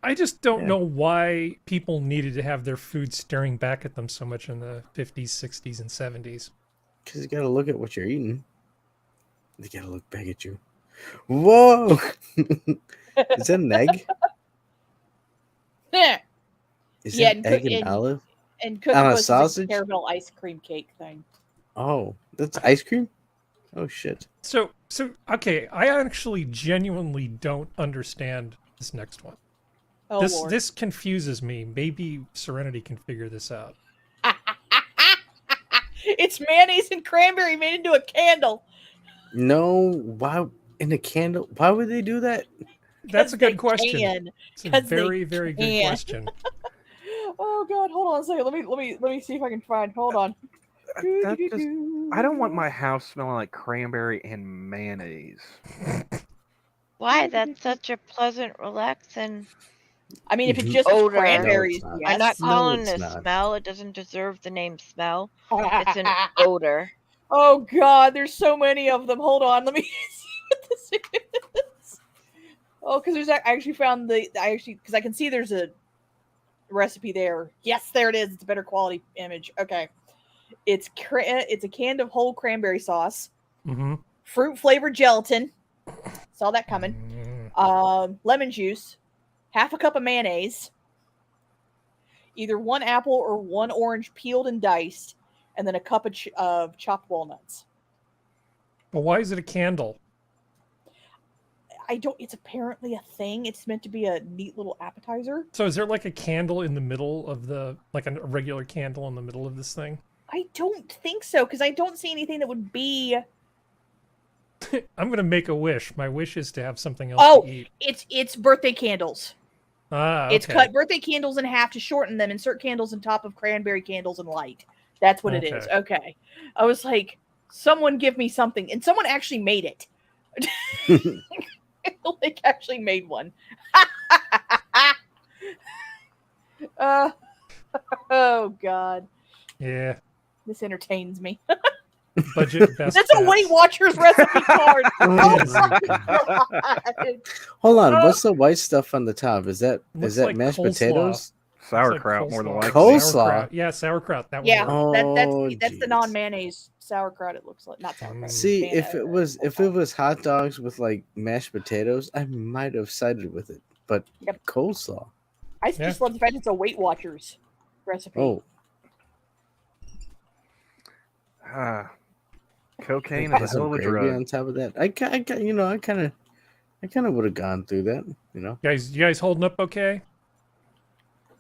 I just don't Yeah. know why people needed to have their food staring back at them so much in the 50s, 60s, and 70s. Because you gotta look at what you're eating. They gotta look back at you. Whoa! Is that an egg? Yeah. Is Yeah, that and egg cook- and and- olive? And Cookie On a Puss is sausage? a caramel ice cream cake thing. Oh, that's ice cream? Oh shit! So okay, I actually genuinely don't understand this next one. Oh Lord. This confuses me. Maybe Serenity can figure this out. It's mayonnaise and cranberry made into a candle. No, why in a candle? Why would they do that? That's a 'Cause they good question. can. It's a 'Cause they very, very good can. question. Oh God, hold on a second. Let me see if I can find. Hold on. That just, I don't want my house smelling like cranberry and mayonnaise. Why? That's such a pleasant, relaxing. I mean, if it Mhm. just was Odor. cranberries, No, it's yes. I'm not No, calling it's it a not. smell. It doesn't deserve the name smell. It's an odor. Oh God, there's so many of them. Hold on, let me see what this is. Oh, because I actually found because I can see there's a recipe there. Yes, there it is. It's a better quality image. Okay, it's a can of whole cranberry sauce, Mm-hmm. fruit flavored gelatin. Saw that coming. Lemon juice, half a cup of mayonnaise, either one apple or one orange peeled and diced, and then a cup of chopped walnuts. But why is it a candle? It's apparently a thing. It's meant to be a neat little appetizer. So is there like a candle in the middle of like a regular candle in the middle of this thing? I don't think so, because I don't see anything that would be. I'm gonna make a wish. My wish is to have something else Oh, to eat. it's birthday candles. Okay. It's cut birthday candles in half to shorten them. Insert candles on top of cranberry candles and light. That's what it is. Okay. Okay. I was like, someone give me something, and someone actually made it. Like actually made one. Oh God, Yeah. this entertains me. Budget best. That's a bets. Weight Watchers recipe card. Oh Yes. my God. Hold on, what's the white stuff on the top? Is that Looks is that like mashed coleslaw. potatoes? Sauerkraut, more than likely. Coleslaw. Sauerkraut. Yeah, sauerkraut. That would Yeah, work. that's the jeez. non-mayonnaise sauerkraut. It looks like not sauerkraut. See, mayonnaise. if it was hot dogs with like mashed potatoes, I might have sided with it. But Yep. coleslaw. I Yeah. just love the fact it's a Weight Watchers recipe. Oh, Cocaine is a put some hell of a gravy drug. on top of that. I kind of would have gone through that. You You guys holding up okay?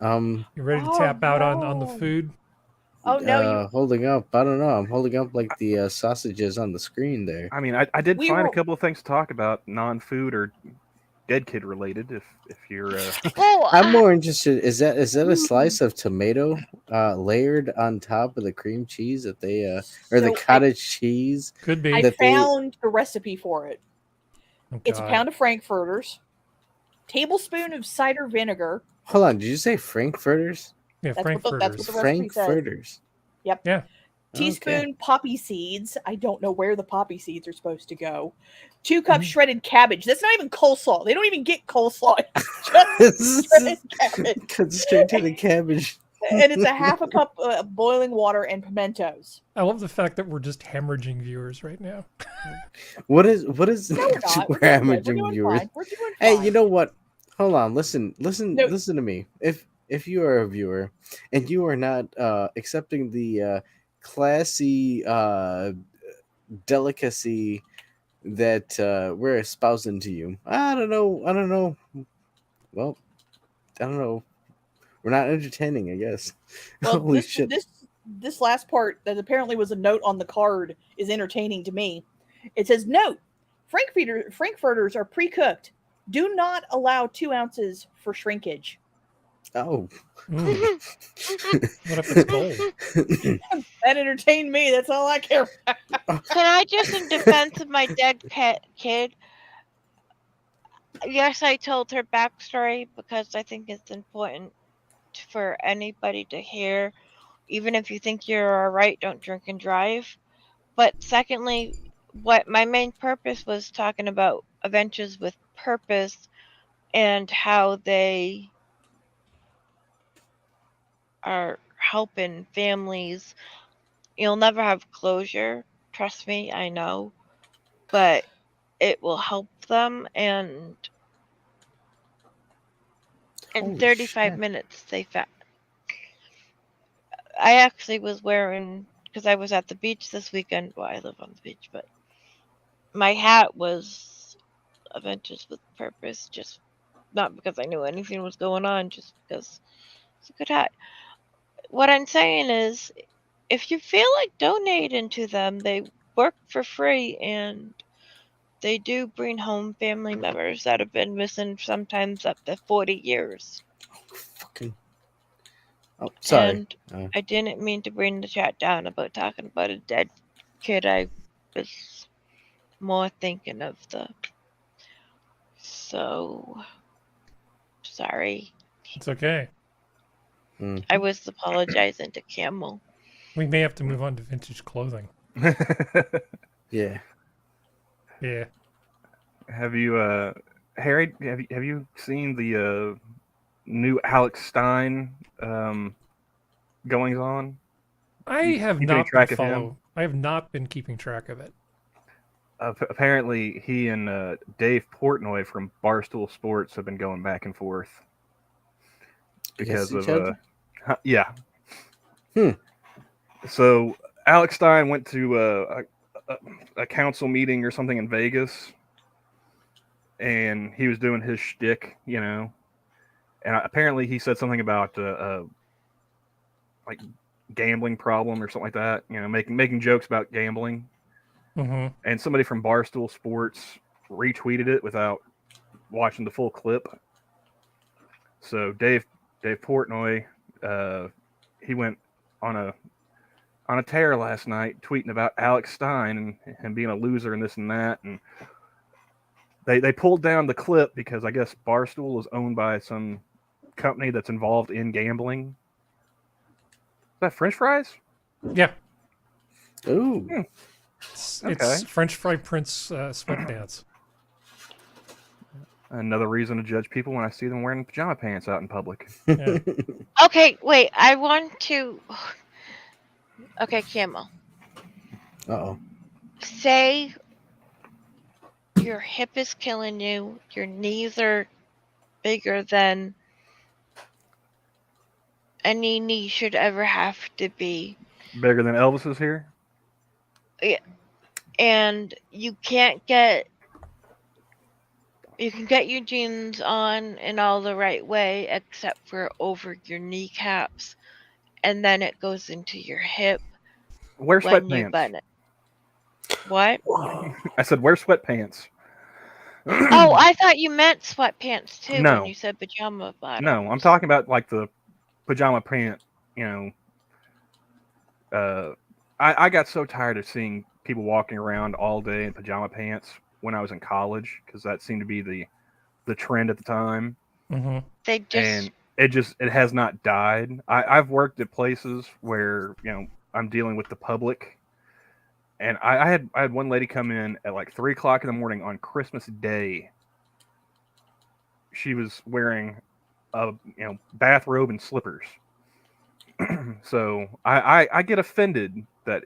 know. You ready to Oh, tap out on the no. food? Oh no, Holding up. I don't know. I'm holding up like the sausages on the screen there. I mean, I did We find were- a couple of things to talk about, non-food or dead kid related. If you're, Oh, I'm more interested. Is that a slice of tomato layered on top of the cream cheese that they or the So cottage cheese? Could be. I that they- found the recipe for it. Oh, It's a God. pound of frankfurters, tablespoon of cider vinegar, Hold on, did you say Frankfurters? Yeah, That's what the Frankfurters. recipe says. Frankfurters. Yep. Yeah. Teaspoon poppy seeds. I don't know where the poppy seeds are supposed to go. 2 cups shredded cabbage. That's not even coleslaw. They don't even get coleslaw. It's just shredded cabbage. Cut straight to the cabbage. And it's a half a cup of boiling water and pimentos. I love the fact that we're just hemorrhaging viewers right now. What is No, we're not. we're doing hemorrhaging good. We're doing viewers? fine. We're doing Hey, fine. you know what? Hold on, listen No. to me. If you are a viewer and you are not accepting the classy delicacy that we're espousing to you, I don't know. Well, I don't know. We're not entertaining, I guess. Well, Holy shit! this last part that apparently was a note on the card is entertaining to me. It says, "Note: Frankfurters are pre-cooked. Do not allow 2 ounces for shrinkage." Oh, Mm. What if it's cold? That entertained me. That's all I care about. Can I just, in defense of my dead pet kid, yes, I told her backstory because I think it's important for anybody to hear. Even if you think you're all right, don't drink and drive. But secondly, what my main purpose was talking about adventures with purpose and how they are helping families. You'll never have closure, trust me, I know, but it will help them. And in Holy 35 shit. minutes, they found. I actually was wearing, because I was at the beach this weekend. Well, I live on the beach, but my hat was Adventures with Purpose, just not because I knew anything was going on, just because it's a good hat. What I'm saying is, if you feel like donating to them, they work for free and they do bring home family members that have been missing sometimes up to 40 years. fucking. Oh, sorry. And I didn't mean to bring the chat down about talking about a dead kid. I was more thinking of the. So sorry. It's okay. I was apologizing to Camel. We may have to move on to vintage clothing. Yeah. Yeah. Have you, Harry? Have you seen the new Alex Stein goings on? I have keeping not track been of him? follow. I have not been keeping track of it. Apparently, he and Dave Portnoy from Barstool Sports have been going back and forth because Against of each other? yeah. Hmm. So Alex Stein went to a council meeting or something in Vegas, and he was doing his shtick, you know. And apparently, he said something about like gambling problem or something like that. You know, making jokes about gambling. Mm-hmm. And somebody from Barstool Sports retweeted it without watching the full clip. So Dave Portnoy, he went on a tear last night, tweeting about Alex Stein and being a loser and this and that. And they pulled down the clip because I guess Barstool is owned by some company that's involved in gambling. Is that French fries? Yeah. Ooh. It's Okay. French Fry Prince sweatpants. Another reason to judge people when I see them wearing pajama pants out in public. Yeah. Okay, wait. I want to. Okay, Camel. Uh-oh. Say your hip is killing you. Your knees are bigger than any knee should ever have to be. Bigger than Elvis's here? And you can't get. You can get your jeans on in all the right way, except for over your kneecaps, and then it goes into your hip Wear when you sweatpants. button it. What? I said wear sweatpants. Oh, I thought you meant sweatpants too No. when you said pajama bottoms. No, I'm talking about like the pajama pant, you know. I got so tired of seeing people walking around all day in pajama pants when I was in college because that seemed to be the trend at the time. Mm-hmm. They just And it has not died. I've worked at places where I'm dealing with the public, and I had one lady come in at like 3 o'clock in the morning on Christmas Day. She was wearing a bathrobe and slippers. So I get offended that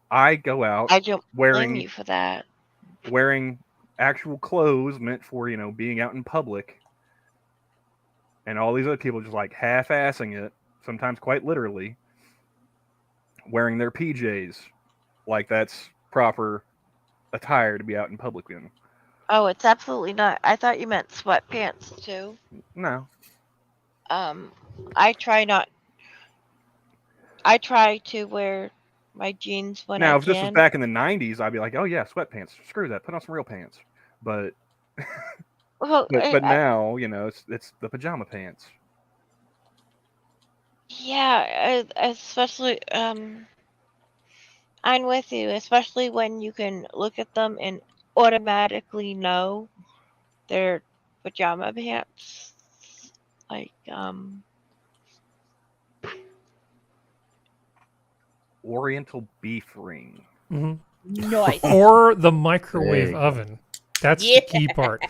I go out I don't blame wearing you for that. actual clothes meant for being out in public, and all these other people just like half-assing it, sometimes quite literally, wearing their PJs like that's proper attire to be out in public in. Oh, it's absolutely not. I thought you meant sweatpants too. No. I try to wear my jeans when Now, I if this was can. back in the 90s, I'd be like, oh yeah, sweatpants. Screw that. Put on some real pants. But Well, but now, it's the pajama pants. yeah, especially I'm with you, especially when you can look at them and automatically know they're pajama pants. Like Oriental beef ring. Nice. Or the microwave There you go. oven. That's Yeah. the key part.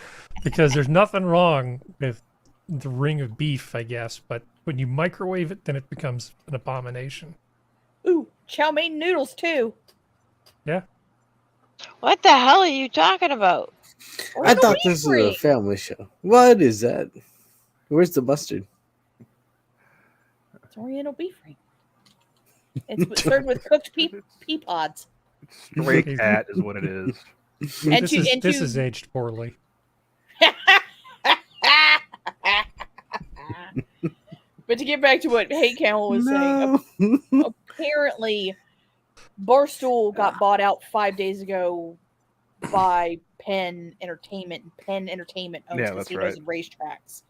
Because there's nothing wrong with the ring of beef, I guess, but when you microwave it, then it becomes an abomination. Ooh, chow mein noodles too. Yeah. what the hell are you talking about? I Oriental thought beef this was ring. a family show. What is that? Where's the mustard? It's Oriental beef ring. It's served with cooked pea pods. Stray cat is what it is. And This is aged poorly. But to get back to what Hate Camel was saying, No. apparently Barstool got bought out 5 days ago by Penn Entertainment. Penn Entertainment owns Yeah, that's casinos right. and racetracks.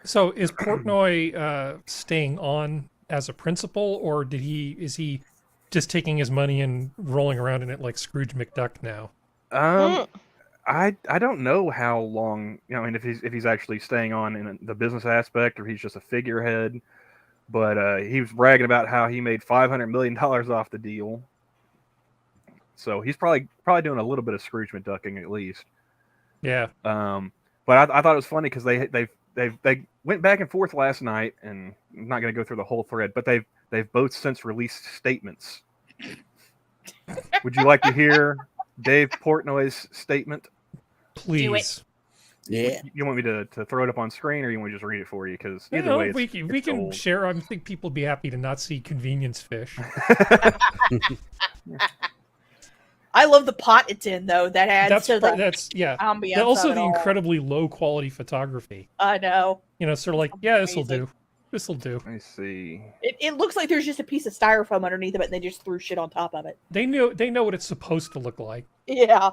So is Portnoy staying on as a principal, or is he just taking his money and rolling around in it like Scrooge McDuck now? I don't know how long, if he's actually staying on in the business aspect or he's just a figurehead, but he was bragging about how he made $500 million off the deal. So he's probably doing a little bit of Scrooge McDucking at least. Yeah. But I thought it was funny because they went back and forth last night, and I'm not going to go through the whole thread, but they've both since released statements. Would you like to hear Dave Portnoy's statement? Please. Yeah. You want me to throw it up on screen, or you want me to just read it for you? Because either No, way, we it's can gold. share. I think people would be happy to not see convenience fish. I love the pot it's in though. That adds to the ambiance. Also, of it the all. incredibly low quality photography. I know. Sort of like, yeah, this will Amazing. do. This will do. Let me see. It looks like there's just a piece of styrofoam underneath of it, and they just threw shit on top of it. They know what it's supposed to look like. Yeah,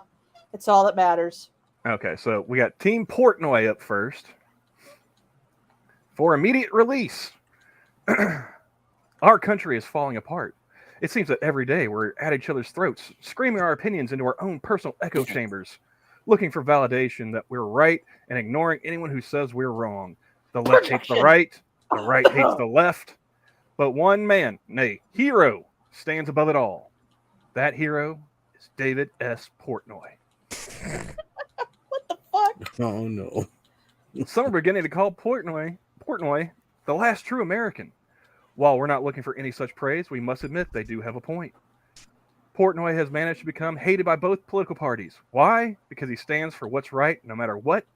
it's all that matters. Okay, so we got Team Portnoy up first for immediate release. Our country is falling apart. It seems that every day we're at each other's throats, screaming our opinions into our own personal echo chambers, looking for validation that we're right and ignoring anyone who says we're wrong. The left hates the right hates the left, but one man, nay, hero, stands above it all. That hero is David S. Portnoy. What the fuck? Oh no. Some are beginning to call Portnoy the last true American. While we're not looking for any such praise, we must admit they do have a point. Portnoy has managed to become hated by both political parties. Why? Because he stands for what's right no matter what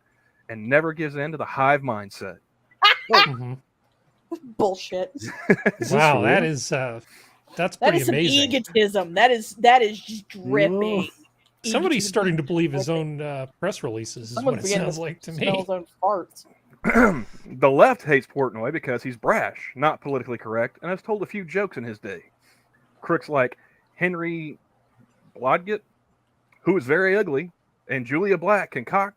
and never gives in to the hive mindset. Mhm. Bullshit. Is this Wow, real? that is that's That pretty is some amazing. egotism. That is just dripping. Somebody's Egotism. starting to believe his own press releases. Is Someone's what it beginning sounds like to me. smell his own farts. The left hates Portnoy because he's brash, not politically correct, and has told a few jokes in his day. Crooks like Henry Blodgett, who is very ugly, and Julia Black concoct.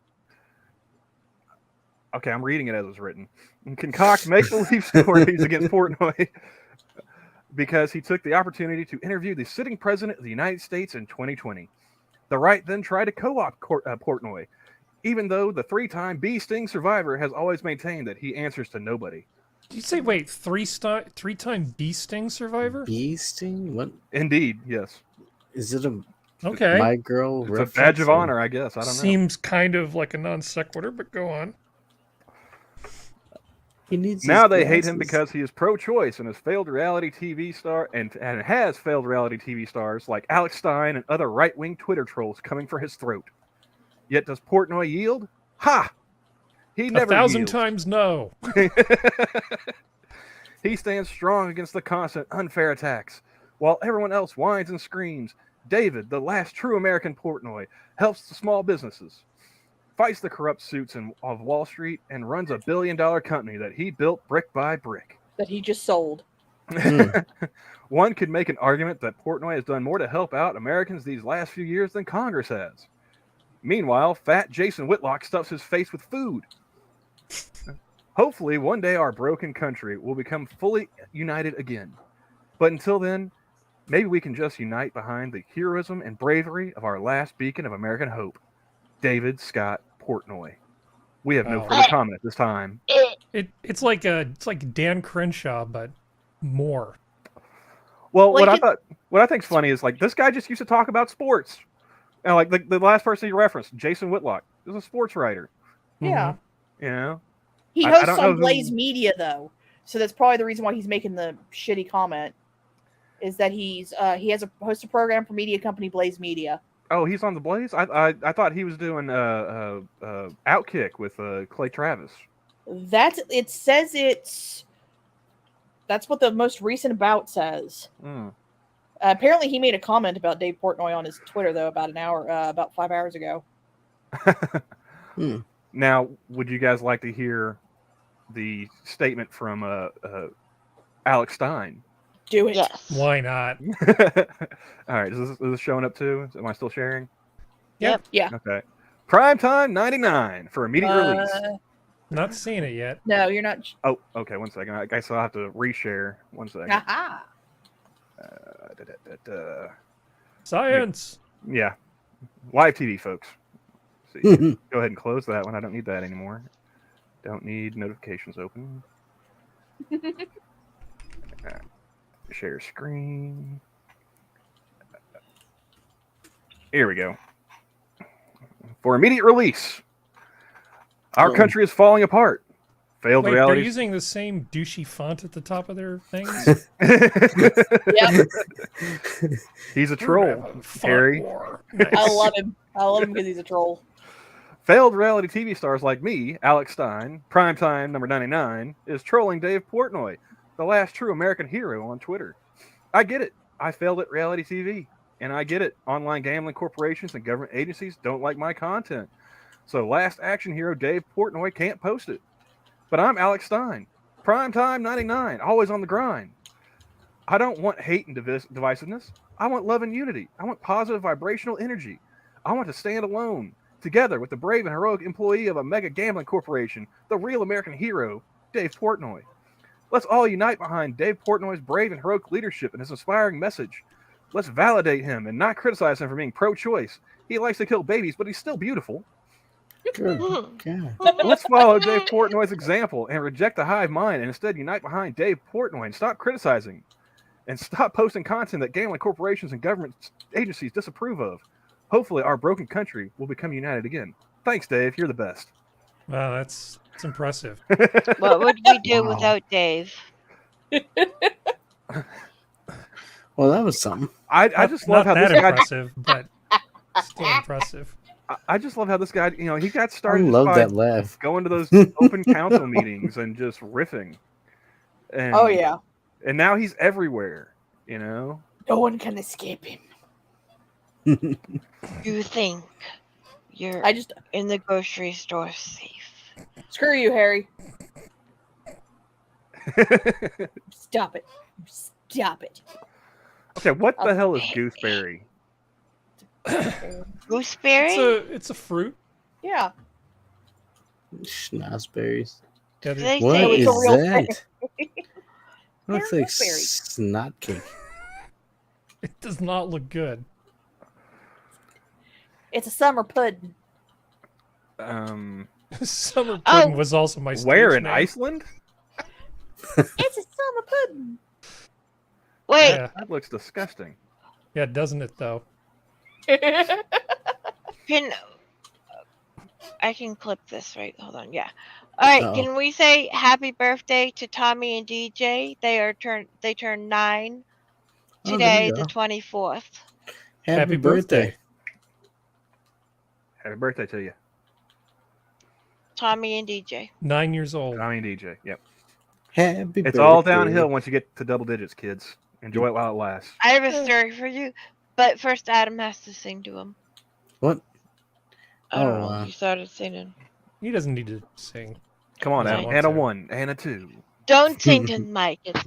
Okay, I'm reading it as it's written. Concoct make-believe stories against Portnoy because he took the opportunity to interview the sitting president of the United States in 2020. The right then tried to co-opt Portnoy, even though the 3-time bee sting survivor has always maintained that he answers to nobody. Did you say wait, three-time bee sting survivor? Bee sting? What Indeed, yes. is it? A Okay. My Girl It's a reference? badge of or- honor, I guess. I don't know. Seems kind of like a non sequitur, but go on. He needs Now his they hate him glasses. because he is pro-choice and has failed reality TV star and has failed reality TV stars like Alex Stein and other right-wing Twitter trolls coming for his throat. Yet does Portnoy yield? Ha! He never 1,000 yields. times no. He stands strong against the constant unfair attacks. While everyone else whines and screams, David, the last true American Portnoy, helps the small businesses, fights the corrupt suits of Wall Street, and runs a billion-dollar company that he built brick by brick. That he just sold. One could make an argument that Portnoy has done more to help out Americans these last few years than Congress has. Meanwhile, fat Jason Whitlock stuffs his face with food. Hopefully, one day our broken country will become fully united again. But until then, maybe we can just unite behind the heroism and bravery of our last beacon of American hope, David Scott Portnoy. We have no Wow. further comment at this time. It's like Dan Crenshaw, but more. Well, Like what I think's funny is like this guy just used to talk about sports. And like the last person he referenced, Jason Whitlock, is a sports writer. Yeah. You know, He I hosts don't know on who- Blaze Media though, so that's probably the reason why he's making the shitty comment. Is that he has a host a program for media company Blaze Media. oh, he's on the Blaze. I thought he was doing Outkick with Clay Travis. It says that's what the most recent about says. Mm. Apparently, he made a comment about Dave Portnoy on his Twitter though about 5 hours ago. Now, would you guys like to hear the statement from Alex Stein? Do it. Yes. Why not? All right, is this showing up too? Am I still sharing? Yep. Yeah. Okay. Primetime 99 for immediate release. Not seeing it yet. No, you're not. Oh, okay. 1 second. I guess I'll have to reshare. 1 second. Haha. Science. Yeah. Live TV, folks. See, go ahead and close that one. I don't need that anymore. Don't need notifications open. Share screen. Here we go. For immediate release, our country is falling apart. Failed Wait, they're reality. using the same douchey font at the top of their things? Yep. He's a We're gonna troll, have a font Harry. war. I Nice. love him. I love him because he's a troll. Failed reality TV stars like me, Alex Stein, primetime number 99, is trolling Dave Portnoy, the last true American hero, on Twitter. I get it. I failed at reality TV. And I get it. Online gambling corporations and government agencies don't like my content. So last action hero Dave Portnoy can't post it. But I'm Alex Stein, primetime 99, always on the grind. I don't want hate and divisiveness. I want love and unity. I want positive vibrational energy. I want to stand alone, together with the brave and heroic employee of a mega gambling corporation, the real American hero, Dave Portnoy. Let's all unite behind Dave Portnoy's brave and heroic leadership and his inspiring message. Let's validate him and not criticize him for being pro-choice. He likes to kill babies, but he's still beautiful. Good God. Let's follow Dave Portnoy's example and reject the hive mind and instead unite behind Dave Portnoy and stop criticizing. And stop posting content that gambling corporations and government agencies disapprove of. Hopefully our broken country will become united again. Thanks, Dave. You're the best. Wow, that's impressive. What would we do Wow. without Dave? Well, that was something. I just love how Not this that guy. impressive, but still impressive. I just love how this guy. You know, he got I started love by that laugh. going to those open council meetings and just riffing. And, Oh yeah. And now he's everywhere. You know. No one can escape him. You think you're I just in the grocery store safe? screw you, Harry. Stop it. Stop it. Okay, what the hell is Okay. gooseberry? Gooseberry? It's a fruit. Yeah. Schnozberries. Yeah, Do they What say is it's a real that? Looks They're like gooseberries. snot cake. it does not look good. It's a summer pudding. Summer Oh. pudding was also my stage Where in name. Iceland? It's a summer pudding. Wait, Yeah, That looks disgusting. yeah, doesn't it though? can I can clip this, right? Hold on. Yeah. All right. Uh-oh. Can we say happy birthday to Tommy and DJ? They turned 9 Oh, there today, you the go. 24th. Happy birthday. Happy birthday to you. Tommy and DJ. 9 years old. I mean, DJ. Yep. Happy It's birthday. all downhill once you get to double digits, kids. Enjoy it while it lasts. I have a story for you, but first Adam has to sing to him. What? I don't Oh, know. wow. He started singing. He doesn't need to sing. Come on, He Adam. wants And a to. 1, and a 2. Don't sing to Mike. It's,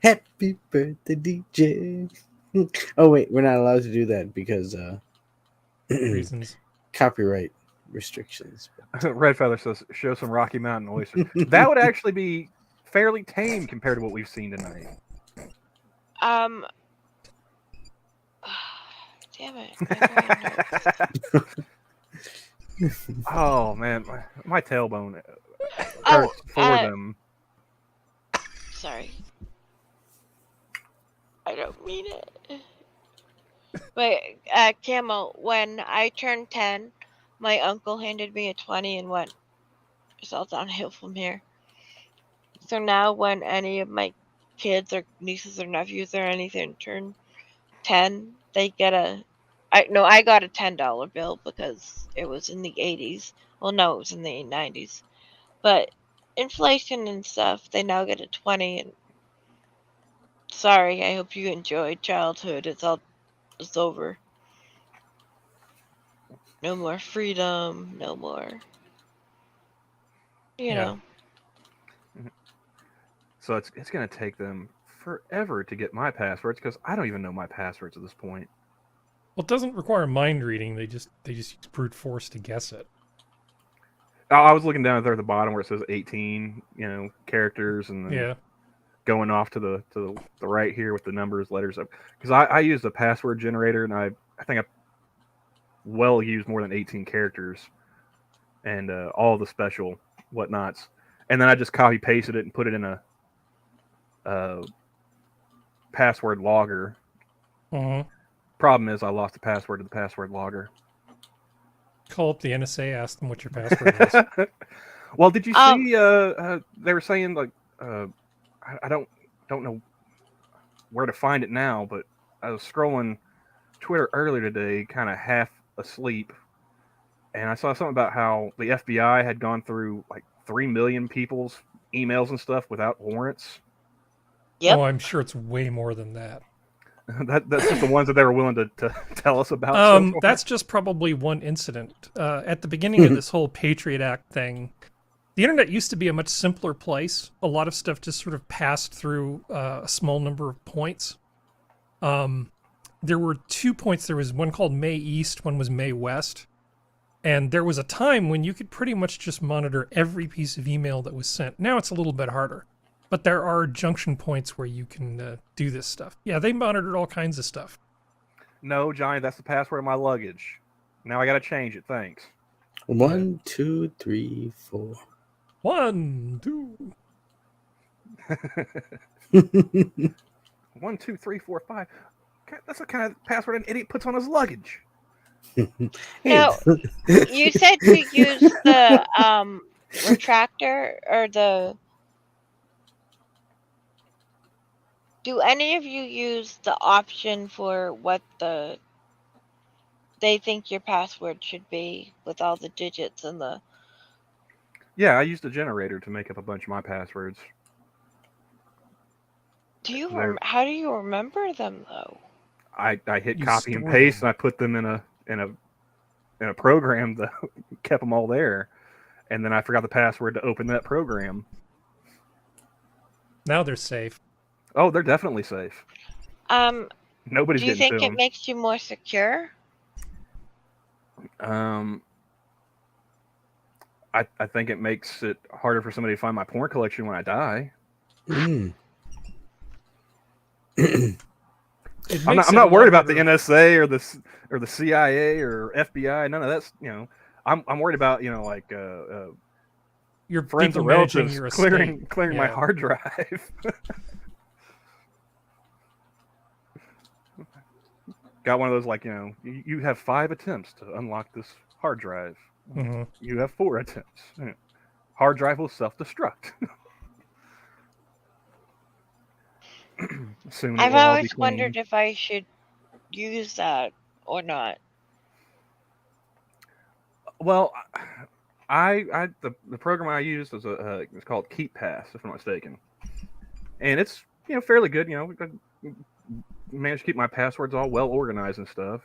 Happy birthday, DJ. Oh wait, we're not allowed to do that because Reasons. copyright restrictions. Red Feather says, show some Rocky Mountain oysters. That would actually be fairly tame compared to what we've seen tonight. damn it. My brain hurts. Oh, man. My tailbone Oh, hurts for them. Sorry. I don't mean it. But, Camel, when I turned 10, my uncle handed me a 20 and went, it's all downhill from here. So now when any of my kids or nieces or nephews or anything turn 10, they get I got a $10 bill because it was in the 80s. Well, no, it was in the 90s. But inflation and stuff, they now get a 20. And sorry, I hope you enjoyed childhood. It's over. No more freedom. No more. You Yeah. know. So it's going to take them forever to get my passwords because I don't even know my passwords at this point. Well, it doesn't require mind reading. They just use brute force to guess it. I was looking down there at the bottom where it says 18, characters, and then Yeah. going off to the right here with the numbers, letters up. Because I used a password generator, and I think I used more than 18 characters, and all the special whatnots. And then I just copy pasted it and put it in a password logger. Uh-huh. Problem is, I lost the password to the password logger. Call up the NSA, ask them what your password is. Well, did you see? They were saying like, I don't know where to find it now, but I was scrolling Twitter earlier today, kind of half asleep, and I saw something about how the FBI had gone through like 3 million people's emails and stuff without warrants. Yep. Oh, I'm sure it's way more than that. That's just the ones that they were willing to tell us about. So far. That's just probably one incident. At the beginning of this whole Patriot Act thing, the internet used to be a much simpler place. A lot of stuff just sort of passed through a small number of points. There were 2 points. There was one called May East, one was May West. And there was a time when you could pretty much just monitor every piece of email that was sent. Now it's a little bit harder. But there are junction points where you can do this stuff. Yeah, they monitored all kinds of stuff. No, Johnny, that's the password of my luggage. Now I got to change it. Thanks. 1, 2, 3, 4. 1, 2. 1, 2, 3, 4, 5. That's the kind of password an idiot puts on his luggage. Now, you said to use the retractor or the. Do any of you use the option for what they think your password should be with all the digits and the? Yeah, I used a generator to make up a bunch of my passwords. Do you They're- how do you remember them though? I hit You copy and store paste, them. and I put them in a program that kept them all there, and then I forgot the password to open that program. Now they're safe. Oh, they're definitely safe. Nobody's Do you getting think to it makes you more secure? them. I think it makes it harder for somebody to find my porn collection when I die. Mm. It I'm makes it not a worried lot about the harder. NSA or the CIA or FBI. None of that's I'm worried about Your friends people and managing relatives your clearing estate. my Yeah. hard drive. Got one of those like, you have 5 attempts to unlock this hard drive. Hmm. You have 4 attempts. Hard drive will self-destruct. Soon it I've will all be always clean. wondered if I should use that or not. Well, the program I used is it's called Keep Pass, if I'm not mistaken, and it's fairly good. I managed to keep my passwords all well organized and stuff.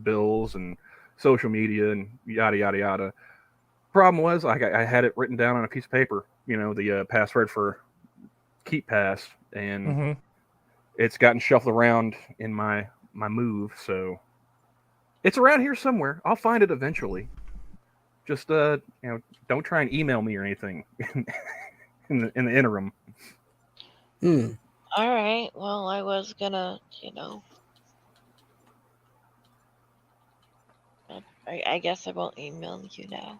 Bills and social media and yada yada yada. Problem was, I had it written down on a piece of paper. The password for Keep Pass, and Hmm. it's gotten shuffled around in my move, so it's around here somewhere. I'll find it eventually. Just don't try and email me or anything in the interim. Hmm. All right. Well, I was gonna, I guess I won't email you now.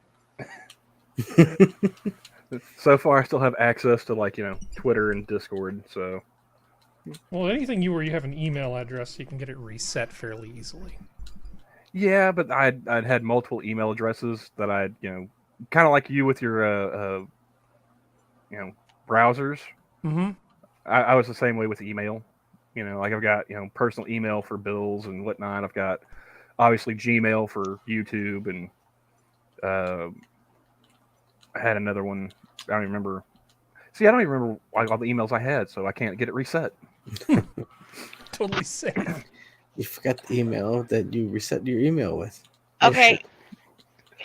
So far, I still have access to Twitter and Discord. So Well, anything where you have an email address, you can get it reset fairly easily. yeah, but I'd had multiple email addresses that I'd kind of like you with your browsers. Mm-hmm. I was the same way with email. Like I've got personal email for bills and whatnot. I've got obviously Gmail for YouTube, and I had another one. I don't even remember. See, I don't even remember all the emails I had, so I can't get it reset. Totally safe. You forgot the email that you reset your email with. Oh, Okay. shit.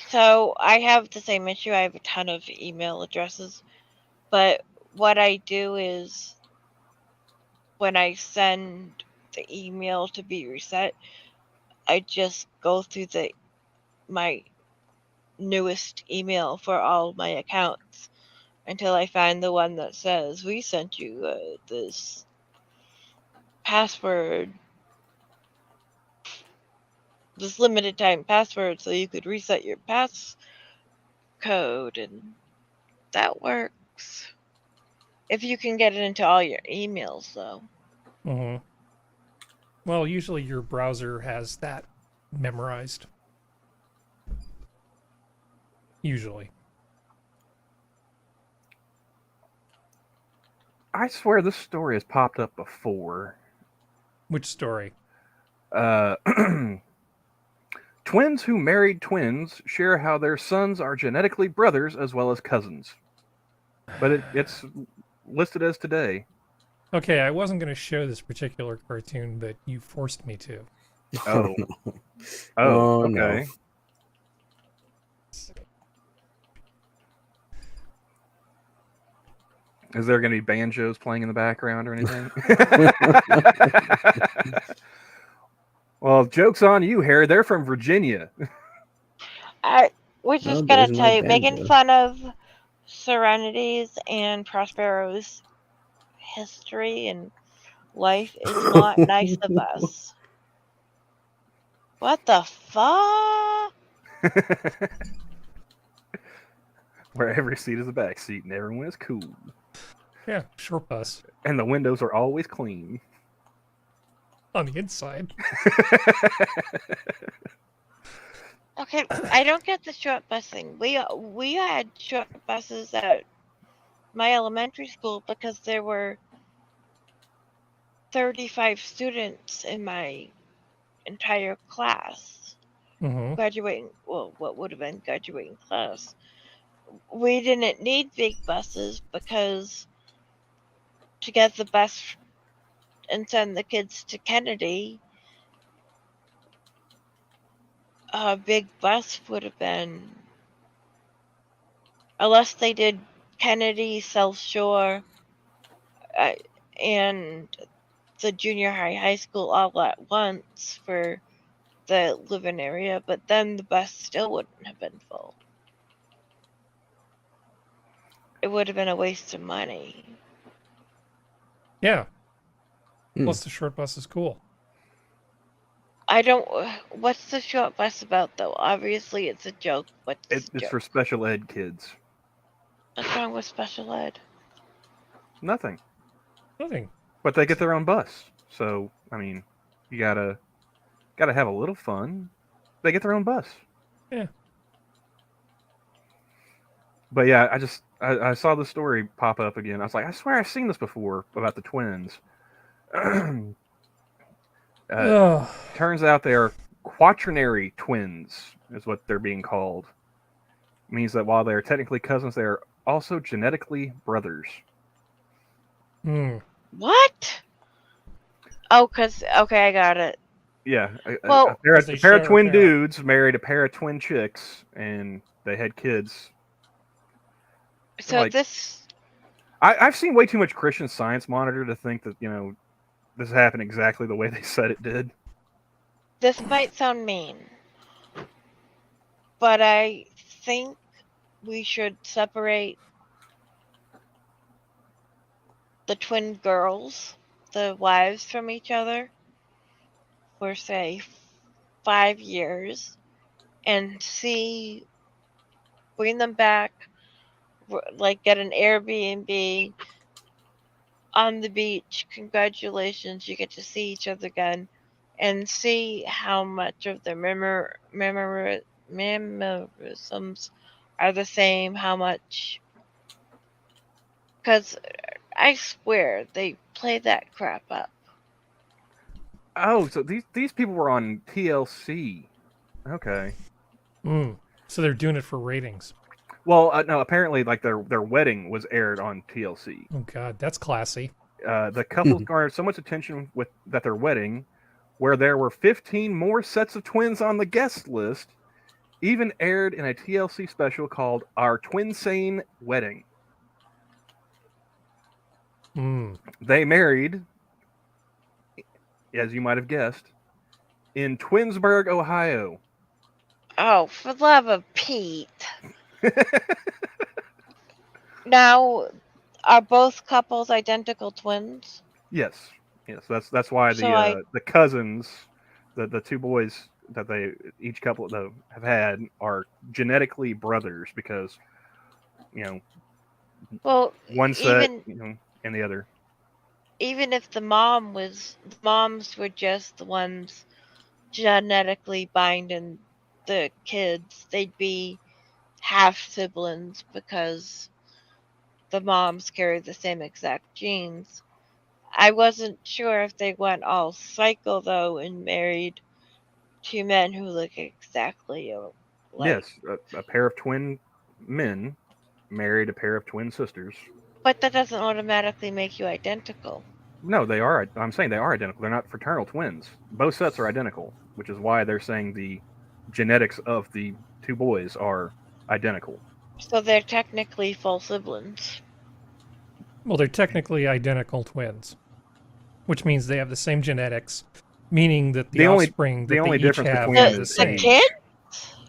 So I have the same issue. I have a ton of email addresses, but what I do is when I send the email to be reset, I just go through my newest email for all my accounts until I find the one that says we sent you this password, this limited time password, so you could reset your passcode, and that works. If you can get it into all your emails, though. Mm-hmm. Well, usually your browser has that memorized. Usually. I swear this story has popped up before. Which story? Twins who married twins share how their sons are genetically brothers as well as cousins. But it's listed as today. Okay, I wasn't going to show this particular cartoon, but you forced me to. Oh. no. Oh, Oh, no. okay. Is there going to be banjos playing in the background or anything? Well, joke's on you, Harry. They're from Virginia. We're just Oh, gonna there's my tell you, making banjo. fun of Serenity's and Prospero's history and life is not nice of us. What the fuck? Where every seat is a back seat and everyone is cool. Yeah, short bus. And the windows are always clean. On the inside. Okay, I don't get the short bus thing. We had short buses at my elementary school because there were 35 students in my entire class Mm-hmm. graduating. Well, what would have been graduating class. We didn't need big buses because to get the bus and send the kids to Kennedy, a big bus would have been, unless they did Kennedy, South Shore, and the junior high school all at once for the living area, but then the bus still wouldn't have been full. It would have been a waste of money. Yeah. Hmm. Plus the short bus is cool. I don't. What's the short bus about, though? Obviously, it's a joke. What's the It's joke? for special ed kids. What's wrong with special ed? Nothing. Nothing. But they get their own bus. So, I mean, you gotta have a little fun. They get their own bus. Yeah. But yeah, I saw the story pop up again. I was like, I swear I've seen this before about the twins. Ugh. Turns out they are quaternary twins, is what they're being called. It means that while they are technically cousins, they are also genetically brothers. Hmm. What? Oh, okay, I got it. Yeah, Well, a pair Because they of share a twin parent. dudes married a pair of twin chicks, and they had kids. So like- this, I've seen way too much Christian Science Monitor to think that this happened exactly the way they said it did. this might sound mean, but I think we should separate the twin girls, the wives, from each other for, say, 5 years and bring them back, like get an Airbnb on the beach. Congratulations, you get to see each other again, and see how much of their memorisms are the same, how much. Because I swear they play that crap up. Oh, so these people were on TLC. Okay. So they're doing it for ratings. Well, no. Apparently, like their wedding was aired on TLC. Oh God, that's classy. The couple garnered so much attention with their wedding, where there were 15 more sets of twins on the guest list, even aired in a TLC special called "Our Twinsane Wedding." They married, as you might have guessed, in Twinsburg, Ohio. Oh, for the love of Pete. Now, are both couples identical twins? Yes. That's why So the cousins, the two boys that each couple have had are genetically brothers because Well, one set even and the other. even if the moms were just the ones genetically binding the kids, they'd be half siblings because the moms carry the same exact genes. I wasn't sure if they went all psycho though and married two men who look exactly alike. Yes, a pair of twin men married a pair of twin sisters. But that doesn't automatically make you identical. No, they are. I'm saying they are identical. They're not fraternal twins. Both sets are identical, which is why they're saying the genetics of the two boys are identical. So they're technically full siblings. Well, they're technically identical twins, which means they have the same genetics, meaning that the offspring that only they each difference have between are them the is The same. kid?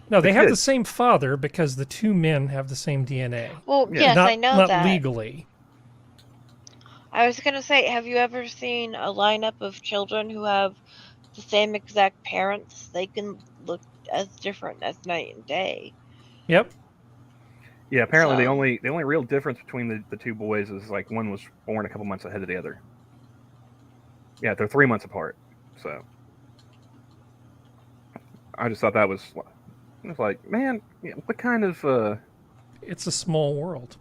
No, they the have the kids. same father because the two men have the same DNA. Well, Yeah. yes, not, I know not that. legally. I was gonna say, have you ever seen a lineup of children who have the same exact parents? They can look as different as night and day. Yep. Yeah, apparently So- the only real difference between the two boys is like one was born a couple months ahead of the other. Yeah, they're 3 months apart. So I just thought that was like, man, what kind of It's a small world.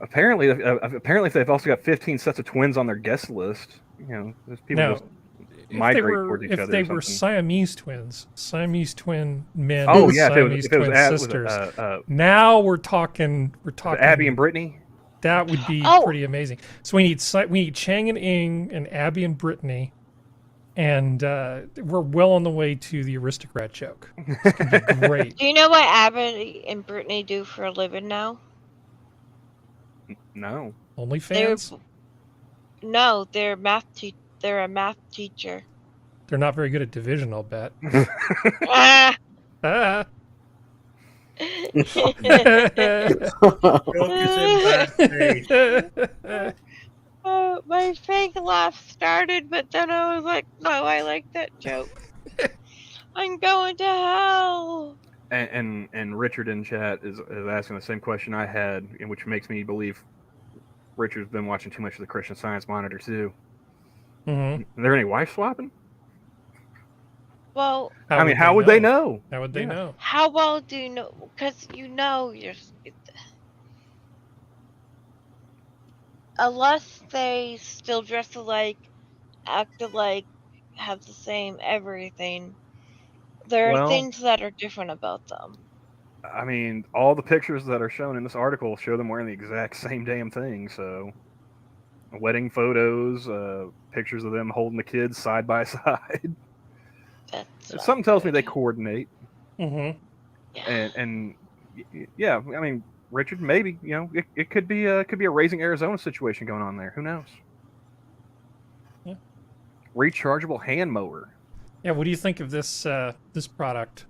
apparently if they've also got 15 sets of twins on their guest list, those people Now, just migrate towards each if other. they or were something. Siamese twins, Siamese twin men, Oh and yeah, Siamese if it was twin sisters. was Now we're talking. Abby and Brittany. That would be Oh. pretty amazing. So we need Chang and Ing and Abby and Brittany, and we're well on the way to the aristocrat joke. It's gonna be great. Do you know what Abby and Brittany do for a living now? No. OnlyFans. No, they're they're a math teacher. They're not very good at division, I'll bet. Ah! Ah. Joke is in bad taste. Oh, my fake laugh started, but then I was like, no, I like that joke. I'm going to hell. And Richard in chat is asking the same question I had, which makes me believe Richard's been watching too much of the Christian Science Monitor too. Mm-hmm. Are there any wife swapping? Well, How would they know? How would they know? how well do you know? Because you know you're. Unless they still dress alike, act alike, have the same everything, there are Well, things that are different about them. I mean, all the pictures that are shown in this article show them wearing the exact same damn thing. So, wedding photos, pictures of them holding the kids side by side. That's Something tells me awkward. they coordinate. Mm-hmm. Yeah. And yeah, I mean, Richard, maybe it could be a Raising Arizona situation going on there. Who knows? Yeah. Rechargeable hand mower. Yeah. What do you think of this this product?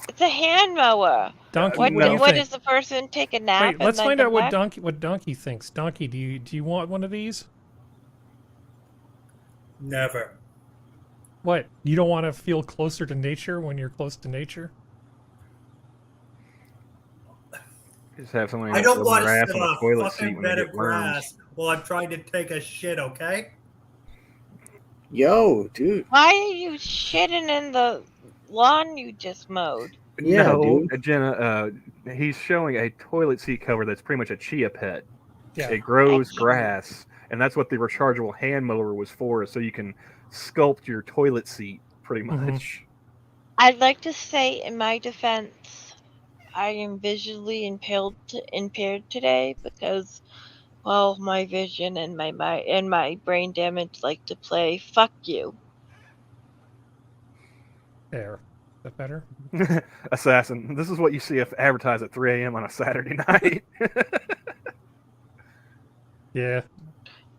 It's a hand mower. Donkey, What, what do you what think? does the person take a nap? Wait, and let's then find come out what back? Donkey thinks. Donkey, do you want one of these? Never. What? You don't want to feel closer to nature when you're close to nature? Just have somebody I don't rub want their to ass sit on on a toilet a seat fucking when they bed get of worms. grass while I'm trying to take a shit, okay? Yo, dude. Why are you shitting in the lawn you just mowed? Yeah, No, dude. Jenna, he's showing a toilet seat cover that's pretty much a chia pet. Yeah. It grows can't- grass, and that's what the rechargeable hand mower was for, so you can sculpt your toilet seat, pretty much. Mhm. I'd like to say, in my defense, I am visually impaired today because, well, my vision and my brain damage like to play fuck you. There. Is that better? Assassin, this is what you see if advertised at 3 a.m. on a Saturday night. Yeah.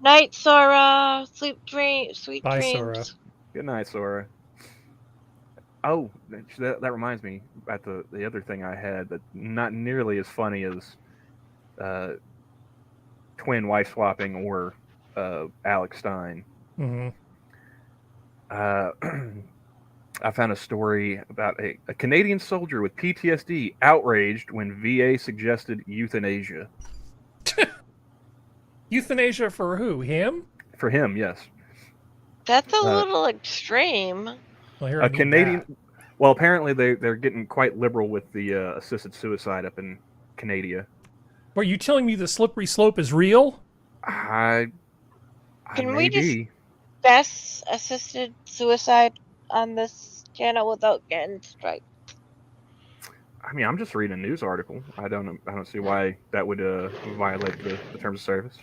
Night, Sora. Sweet Bye, dreams. Sora. Good night, Sora. Oh, that reminds me about the other thing I had that not nearly as funny as twin wife swapping or Alex Stein. Mm-hmm. I found a story about a Canadian soldier with PTSD outraged when VA suggested euthanasia. Euthanasia for who? Him? For him, yes. That's a little extreme. Well, here I A need Canadian. that. Well, apparently they're getting quite liberal with the assisted suicide up in Canada. Are you telling me the slippery slope is real? Can we maybe. Best assisted suicide on this channel without getting striked. I mean, I'm just reading a news article. I don't see why that would violate the terms of service.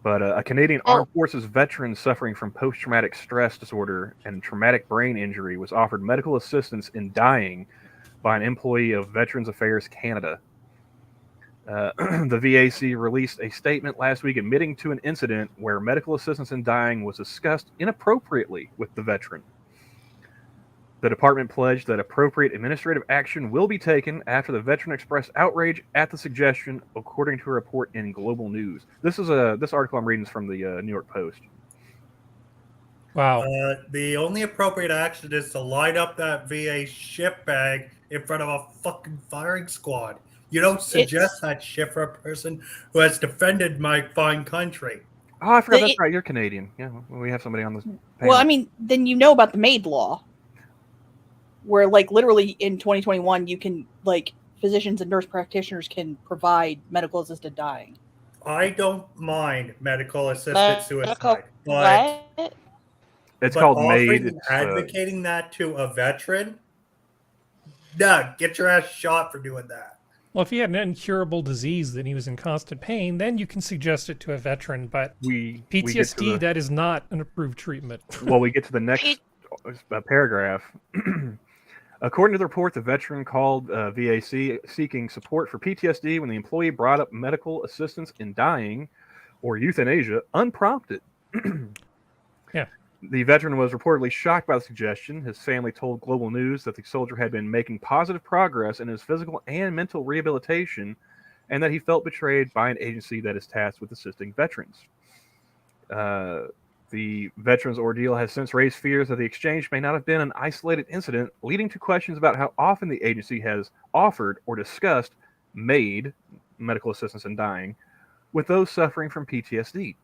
But a Canadian Armed Forces veteran suffering from post-traumatic stress disorder and traumatic brain injury was offered medical assistance in dying by an employee of Veterans Affairs Canada. The VAC released a statement last week admitting to an incident where medical assistance in dying was discussed inappropriately with the veteran. The department pledged that appropriate administrative action will be taken after the veteran expressed outrage at the suggestion, according to a report in Global News. This article I'm reading is from the New York Post. Wow. The only appropriate action is to line up that VA shit bag in front of a fucking firing squad. You don't suggest that shit for a person who has defended my fine country. Oh, I forgot that's right. You're Canadian. Yeah, we have somebody on this panel. Well, I mean, then you know about the MAID law, where like literally in 2021 you can physicians and nurse practitioners can provide medical assisted dying. I don't mind medical assisted suicide, but it's called MAID. It's advocating that to a veteran. Nah, get your ass shot for doing that. Well, if he had an incurable disease that he was in constant pain, then you can suggest it to a veteran. But PTSD, that is not an approved treatment. Well, we get to the next paragraph. According to the report, the veteran called VAC seeking support for PTSD when the employee brought up medical assistance in dying or euthanasia unprompted. Yeah. The veteran was reportedly shocked by the suggestion. His family told Global News that the soldier had been making positive progress in his physical and mental rehabilitation and that he felt betrayed by an agency that is tasked with assisting veterans. The The veterans' ordeal has since raised fears that the exchange may not have been an isolated incident, leading to questions about how often the agency has offered or discussed MAID, medical assistance in dying, with those suffering from PTSD.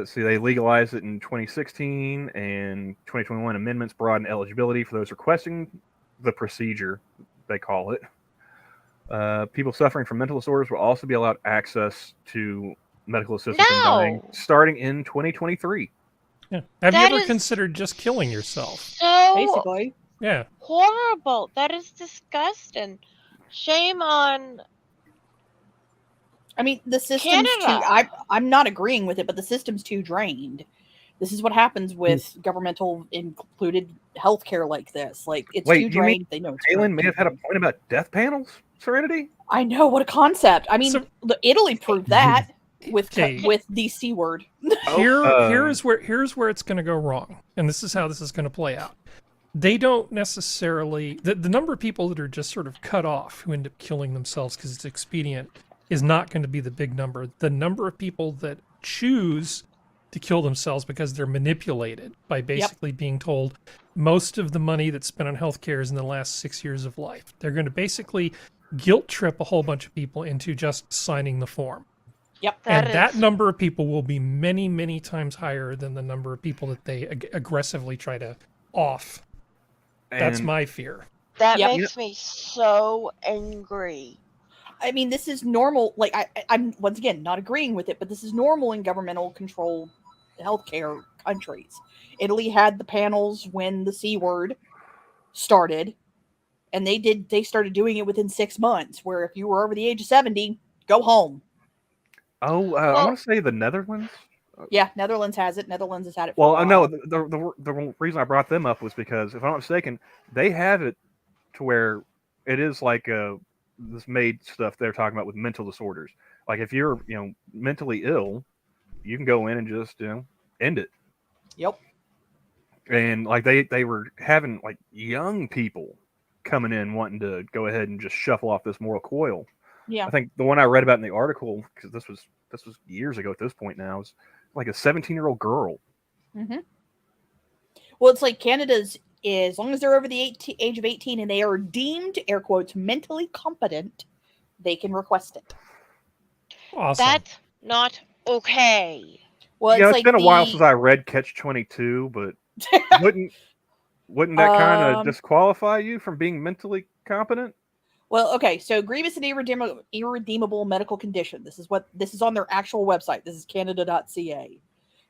See, they legalized it in 2016, and 2021 amendments broaden eligibility for those requesting the procedure, they call it. People suffering from mental disorders will also be allowed access to medical assistance in dying No. starting in 2023. Yeah. Have you That ever is considered just killing yourself? So Basically. Yeah. horrible. That is disgusting. Shame on I mean, the system's Canada. I'm not agreeing with it, but the system's too drained. This is what happens with governmental included healthcare like this. Like, it's Wait, too you mean drained. They know it's Palin may too have had a drained. point about death panels, Serenity? I know, what a concept. I mean, So- Italy proved that with Okay. with the C word. Here's where it's going to go wrong, and this is how this is going to play out. They don't necessarily the number of people that are just sort of cut off who end up killing themselves because it's expedient is not going to be the big number. The number of people that choose to kill themselves because they're manipulated by basically being told most of the money that's spent on healthcare is in the last 6 years of life. They're going to basically guilt trip a whole bunch of people into just signing the form. Yep. That number of people will be many, many times higher than the number of people that they aggressively try to off. That's And my fear. That Yep. makes me so angry. I mean, this is normal. Like, I'm once again not agreeing with it, but this is normal in governmental controlled healthcare countries. Italy had the panels when the C word started, and they started doing it within 6 months, where if you were over the age of 70, go home. I Well- want to say the Netherlands. Yeah, Netherlands has it. Netherlands has had it for Well, a while. no, the reason I brought them up was because, if I'm not mistaken, they have it to where it is like this MAID stuff they're talking about with mental disorders. Like, if you're mentally ill, you can go in and just end it. Yep. And like they were having like young people coming in wanting to go ahead and just shuffle off this moral coil. Yeah. I think the one I read about in the article, because this was years ago at this point now, is like a 17-year-old girl. Mm-hmm. Well, it's like Canada's, as long as they're over the age of 18 and they are deemed, air quotes, mentally competent, they can request it. Awesome. That's not okay. Well, Yeah, it's it's like been a while since I read Catch-22, but wouldn't that kind of disqualify you from being mentally competent? Well, okay, so grievous and irredeemable medical condition. This is on their actual website. This is canada.ca.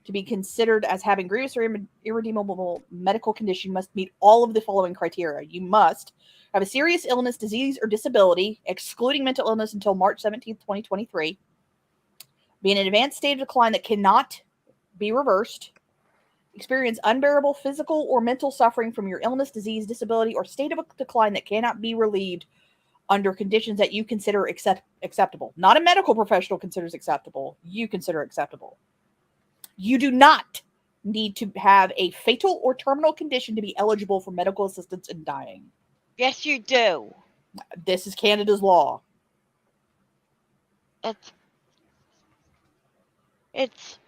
To be considered as having grievous or irredeemable medical condition, must meet all of the following criteria. You must have a serious illness, disease, or disability, excluding mental illness until March 17th, 2023. Be in an advanced state of decline that cannot be reversed. Experience unbearable physical or mental suffering from your illness, disease, disability, or state of decline that cannot be relieved under conditions that you consider acceptable. Not a medical professional considers acceptable. You consider acceptable. You do not need to have a fatal or terminal condition to be eligible for medical assistance in dying. Yes, you do. This is Canada's law. It's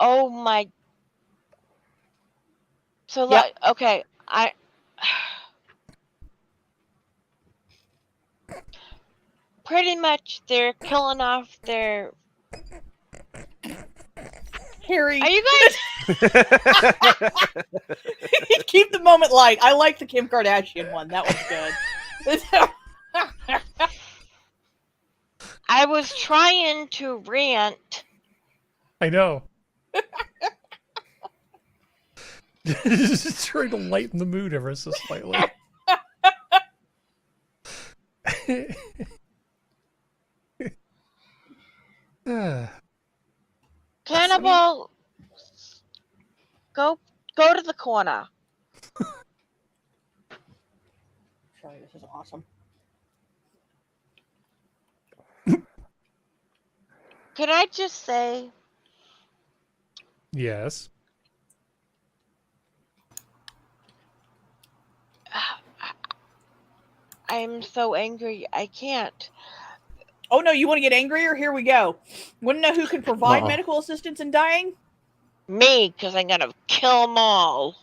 oh my. So Yep. okay, pretty much they're killing off their. Harry, Are you guys? keep the moment light. I like the Kim Kardashian one. That was good. I was trying to rant. I know. Just trying to lighten the mood ever so slightly. Cannibal, go to the corner. Sorry, this is awesome. Can I just say, Yes. I'm so angry. I can't. Oh no, you want to get angrier? Here we go. Want to know who can provide Uh-oh. medical assistance in dying? Me, because I'm gonna kill them all.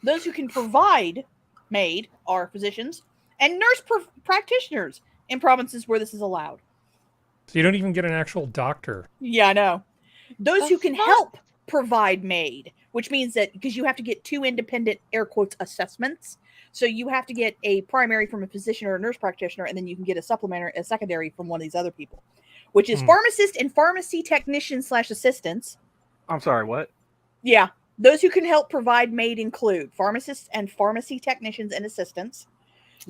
Those who can provide MAID are physicians and nurse practitioners in provinces where this is allowed. So you don't even get an actual doctor. Yeah, I know. Those who That's can not- help provide MAID, which means that because you have to get 2 independent air quotes assessments. So you have to get a primary from a physician or a nurse practitioner, and then you can get a supplementary, a secondary from one of these other people, which is pharmacist and pharmacy technician / assistants. I'm sorry, what? Yeah. Those who can help provide MAID include pharmacists and pharmacy technicians and assistants.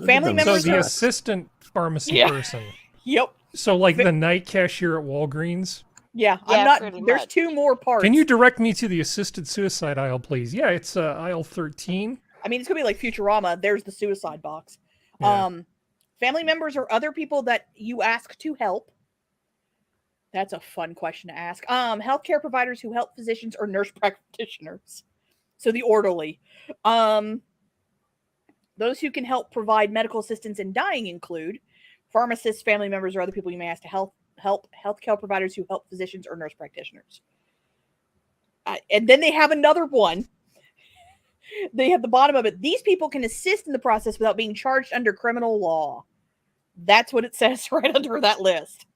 Family them So members the are... assistant pharmacy Yeah. person. Yep. So like the night cashier at Walgreens. Yeah. Yeah, I'm not... pretty There's much. 2 more parts. Can you direct me to the assisted suicide aisle, please? Yeah, it's aisle 13. I mean, it's going to be like Futurama. There's the suicide box. Yeah. Family members or other people that you ask to help. That's a fun question to ask. Healthcare providers who help physicians or nurse practitioners. So the orderly. Those who can help provide medical assistance in dying include pharmacists, family members, or other people you may ask to help healthcare providers who help physicians or nurse practitioners. And then they have another one. They have the bottom of it. These people can assist in the process without being charged under criminal law. That's what it says right under that list.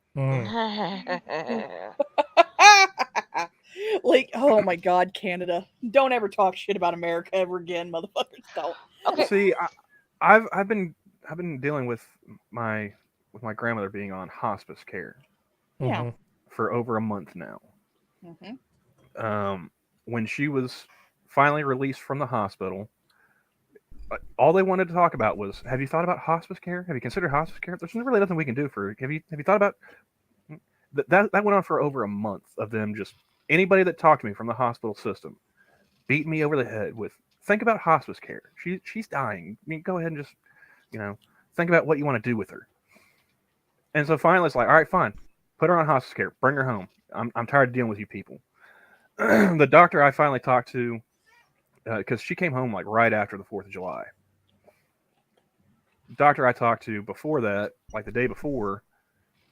Like, oh my God, Canada! Don't ever talk shit about America ever again, motherfuckers. Don't. Okay. See, I've been dealing with my grandmother being on hospice care Yeah. Mhm. for over a month now. Mm-hmm. When she was finally released from the hospital, all they wanted to talk about was, have you thought about hospice care? Have you considered hospice care? There's really nothing we can do for. Have you thought about that? That went on for over a month of them just anybody that talked to me from the hospital system beating me over the head with, think about hospice care. She's dying. I mean, go ahead and just think about what you want to do with her. And so finally, it's like, all right, fine, put her on hospice care, bring her home. I'm tired of dealing with you people. The doctor I finally talked to, because she came home like right after the 4th of July. The doctor I talked to before that, like the day before,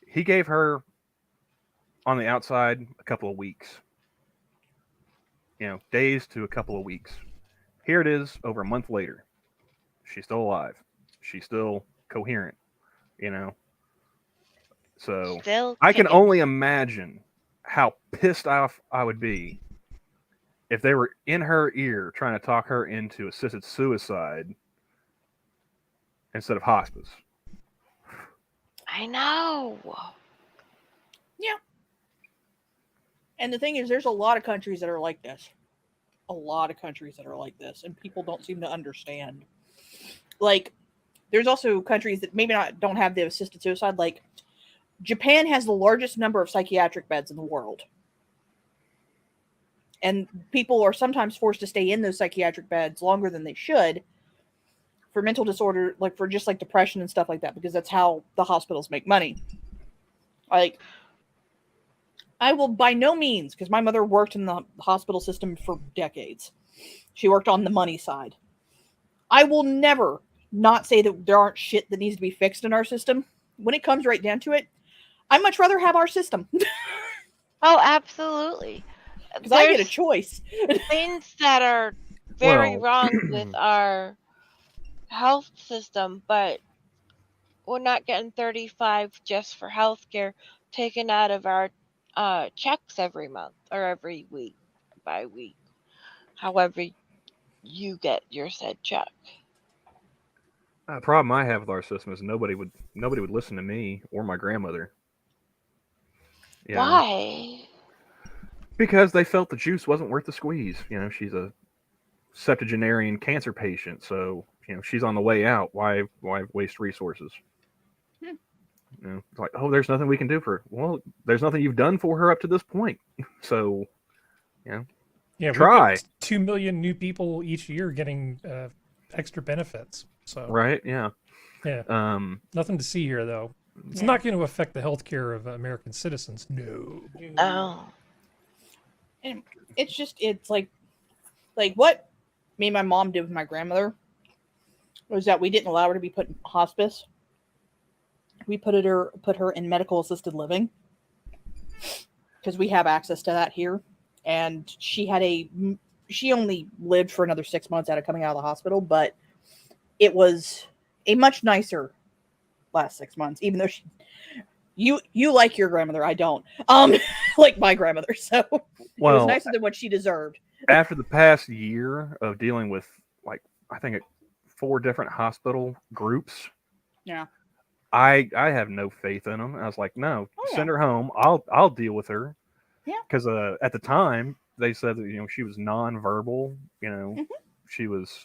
he gave her on the outside a couple of weeks. Days to a couple of weeks. Here it is over a month later. She's still alive. She's still coherent, So Still I can kicking. only imagine how pissed off I would be if they were in her ear trying to talk her into assisted suicide instead of hospice. I know. Yeah. And the thing is, there's a lot of countries that are like this. A lot of countries that are like this, and people don't seem to understand. Like, there's also countries that maybe don't have the assisted suicide. Like, Japan has the largest number of psychiatric beds in the world. And people are sometimes forced to stay in those psychiatric beds longer than they should for mental disorder, like for just like depression and stuff like that, because that's how the hospitals make money. Like, I will by no means, because my mother worked in the hospital system for decades. She worked on the money side. I will never not say that there aren't shit that needs to be fixed in our system. When it comes right down to it, I'd much rather have our system. Oh, absolutely. Because I get a choice. Things that are very Well, wrong with our health system, but we're not getting 35 just for healthcare taken out of our checks every month or every week, by week, however you get your said check. The problem I have with our system is nobody would listen to me or my grandmother. Why? Because they felt the juice wasn't worth the squeeze. She's a septuagenarian cancer patient, so she's on the way out. Why waste resources? It's like, oh, there's nothing we can do for her. Well, there's nothing you've done for her up to this point. So, Yeah, try. we've got 2 million new people each year getting extra benefits. So Right? Yeah. Yeah. Nothing to see here, though. It's not going to affect the healthcare of American citizens. No. Oh. And it's like what me and my mom did with my grandmother was that we didn't allow her to be put in hospice. we put her in medical assisted living because we have access to that here. And she only lived for another 6 months out of coming out of the hospital, but it was a much nicer last 6 months, even though you like your grandmother. I don't like my grandmother. So it was nicer than what she deserved. After the past year of dealing with, like, I think 4 different hospital groups. Yeah. I have no faith in them. I was like, no, send her home. I'll deal with her. Yeah. Because at the time they said that she was nonverbal. She was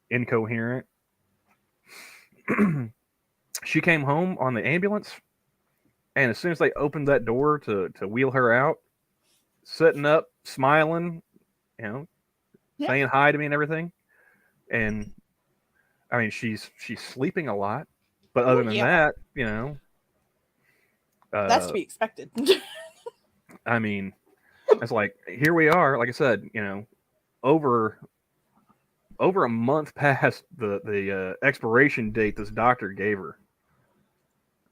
incoherent. She came home on the ambulance, and as soon as they opened that door to wheel her out, sitting up, smiling, saying hi to me and everything. And I mean, she's sleeping a lot, but other than that, that's to be expected. I mean, it's like, here we are, like I said, over a month past the expiration date this doctor gave her,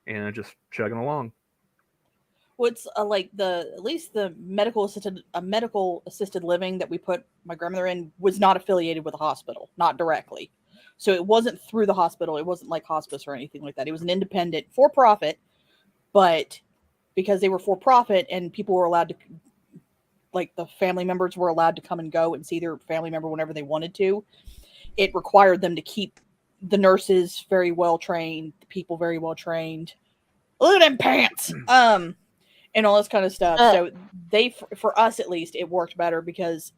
and just chugging along. What's like at least the medical assisted living that we put my grandmother in was not affiliated with a hospital, not directly. So it wasn't through the hospital. It wasn't like hospice or anything like that. It was an independent for-profit, but because they were for-profit and people were allowed to, like the family members were allowed to come and go and see their family member whenever they wanted to, it required them to keep the nurses very well trained, the people very well trained. Look at them pants. And all this kind of stuff. So for us at least, it worked better because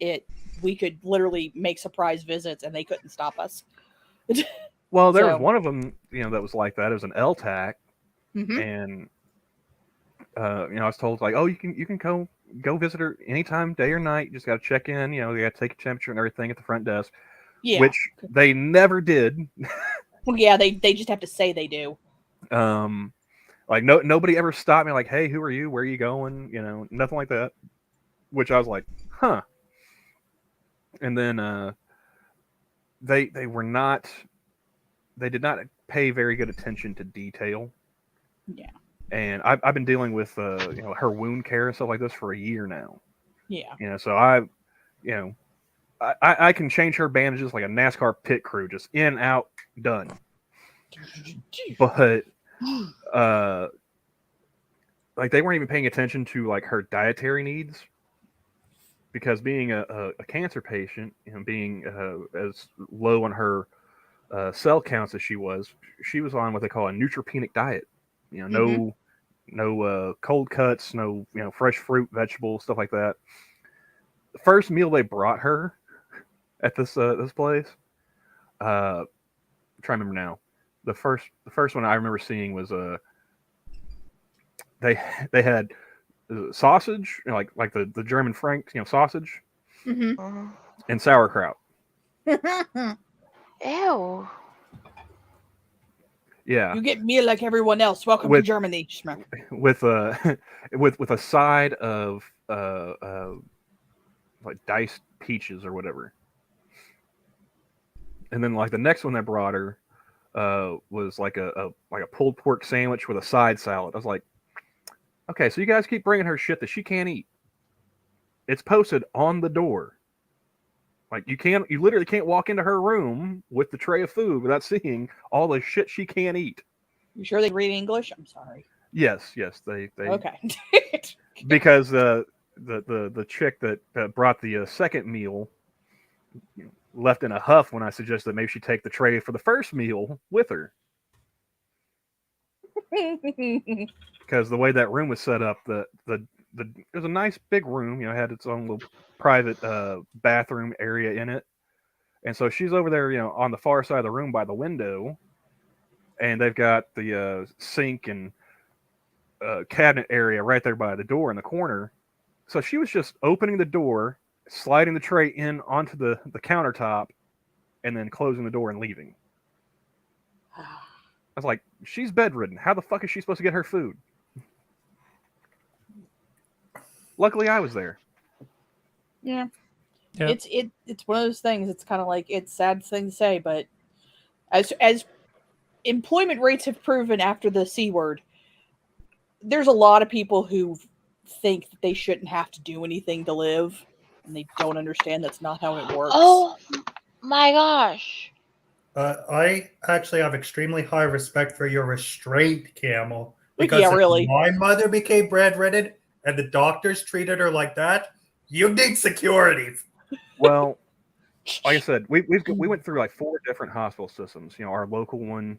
we could literally make surprise visits and they couldn't stop us. Well, there was one of them, that was like that. It was an LTAC, and I was told, like, oh, you can go visit her anytime, day or night. You just got to check in. They got to take a temperature and everything at the front desk, which they never did. Well, yeah, they just have to say they do. Like nobody ever stopped me like, hey, who are you? Where are you going? Nothing like that. Which I was like, huh. And then they did not pay very good attention to detail. Yeah. And I've been dealing with her wound care and stuff like this for a year now. Yeah. So I can change her bandages like a NASCAR pit crew, just in, out, done. But like they weren't even paying attention to like her dietary needs, because being a cancer patient, being as low on her cell counts as she was on what they call a neutropenic diet. No cold cuts, no fresh fruit, vegetables, stuff like that. The first meal they brought her at this place, I'm trying to remember now. The first one I remember seeing was they had sausage, like the German Frank, sausage, and sauerkraut. Ew. Yeah. You get meal like everyone else. Welcome to Germany. With a side of like diced peaches or whatever. And then like the next one that brought her was like a pulled pork sandwich with a side salad. I was like, okay, so you guys keep bringing her shit that she can't eat. It's posted on the door. Like you literally can't walk into her room with the tray of food without seeing all the shit she can't eat. You sure they read English? I'm sorry. Yes, they okay. Because the chick that brought the second meal left in a huff when I suggested that maybe she take the tray for the first meal with her. Because the way that room was set up, it was a nice big room. It had its own little private bathroom area in it, and so she's over there, on the far side of the room by the window, and they've got the sink and cabinet area right there by the door in the corner. So she was just opening the door, sliding the tray in onto the countertop, and then closing the door and leaving. I was like, she's bedridden. How the fuck is she supposed to get her food? Luckily, I was there. Yeah. It's one of those things. It's kind of like, it's a sad thing to say, but as employment rates have proven after the C word, there's a lot of people who think that they shouldn't have to do anything to live, and they don't understand that's not how it works. Oh my gosh. I actually have extremely high respect for your restraint, Camel. Because Yeah, if really. my mother became bedridden and the doctors treated her like that, you need security. Well, like I said, we went through like 4 different hospital systems. You know, our local one,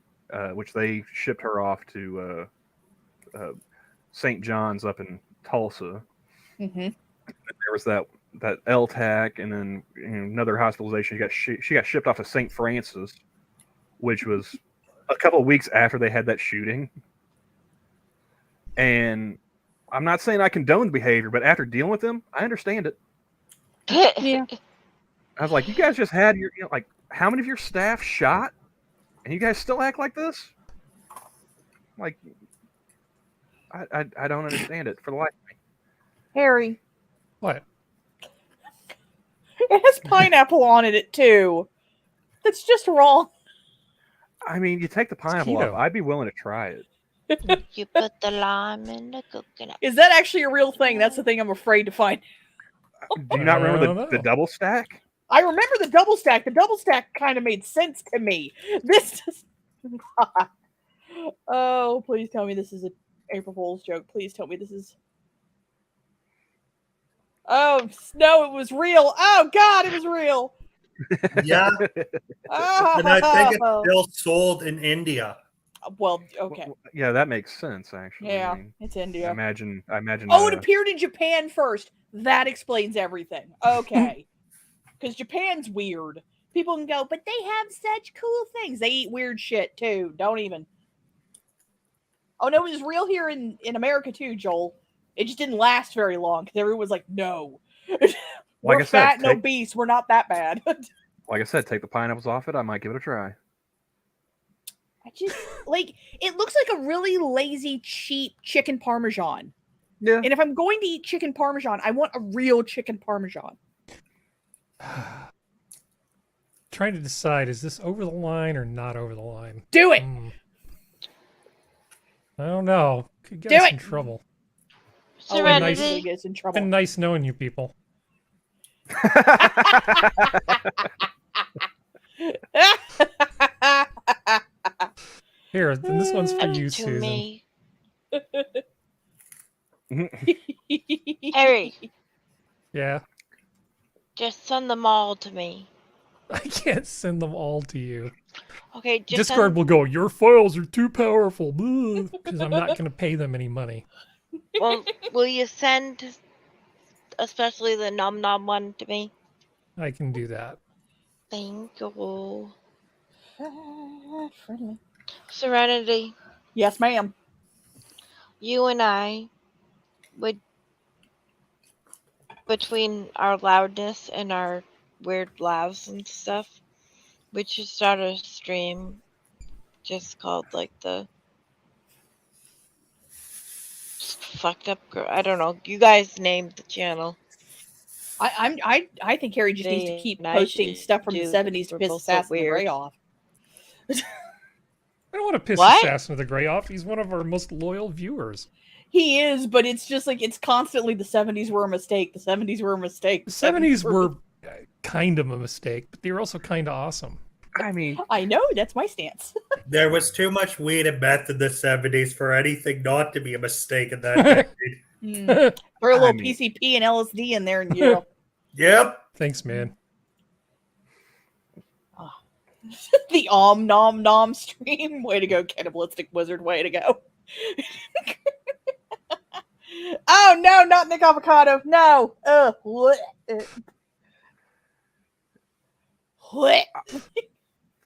which they shipped her off to St. John's up in Tulsa. Mm-hmm. There was that LTAC, and then another hospitalization. She got shipped off to St. Francis, which was a couple of weeks after they had that shooting. And I'm not saying I condone the behavior, but after dealing with them, I understand it. Yeah. I was like, you guys just had your, like, how many of your staff shot, and you guys still act like this? Like, I don't understand it for the life of me. Harry, What? it has pineapple on it too. That's just wrong. I mean, you take the pineapple keto. off, I'd be willing to try it. You put the lime in the coconut. Is that actually a real thing? That's the thing I'm afraid to find. Do you not I remember don't the know. double stack? I remember the double stack. The double stack kind of made sense to me. This does not. Oh, please tell me this is an April Fool's joke. Please tell me this is. Oh no, it was real. Oh God, it was real. Yeah, Oh. and I think it's still sold in India. Well, okay. Yeah, that makes sense, actually. Yeah, I mean, it's I India. imagine. Oh, it appeared in Japan first. That explains everything. Okay. Because Japan's weird. People can go, but they have such cool things. They eat weird shit too. Don't even. Oh no, it was real here in America too, Joel. It just didn't last very long because everyone was like, no. We're Like I said, fat and obese. We're not that bad. like I said, take the pineapples off it. I might give it a try. I just like it looks like a really lazy, cheap chicken parmesan. Yeah. And if I'm going to eat chicken parmesan, I want a real chicken parmesan. Trying to decide, is this over the line or not over the line? Do it. I don't know. Could get Do us it. in trouble. Oh, it Serenity. usually gets in trouble. Been nice knowing you people. Here, and this one's for you, To Susan. me. Harry, Yeah. just send them all to me. I can't send them all to you. Okay, just Discord send, will go, your files are too powerful, because I'm not going to pay them any money. well, will you send especially the Nom Nom one to me? I can do that. Thank you. Friendly. Serenity, Yes, ma'am. you and I would, between our loudness and our weird laughs and stuff, we should start a stream just called like the fucked up girl. I don't know. You guys named the channel. I think Harry just needs to keep posting stuff from the 70s to piss Assassin the Grey off. I don't want to piss What? Assassin of the Grey off. He's one of our most loyal viewers. He is, but it's just like it's constantly the 70s were a mistake. The 70s were a mistake. The 70s were kind of a mistake, but they were also kind of awesome. I mean, I know, that's my stance. There was too much weed and meth in the 70s for anything not to be a mistake in that decade. Throw a little I mean- PCP and LSD in there and you know. Yep. Thanks, man. The Om Nom Nom stream. Way to go, Cannibalistic Wizard. Way to go. Oh no, not Nick Avocado. No. What? What?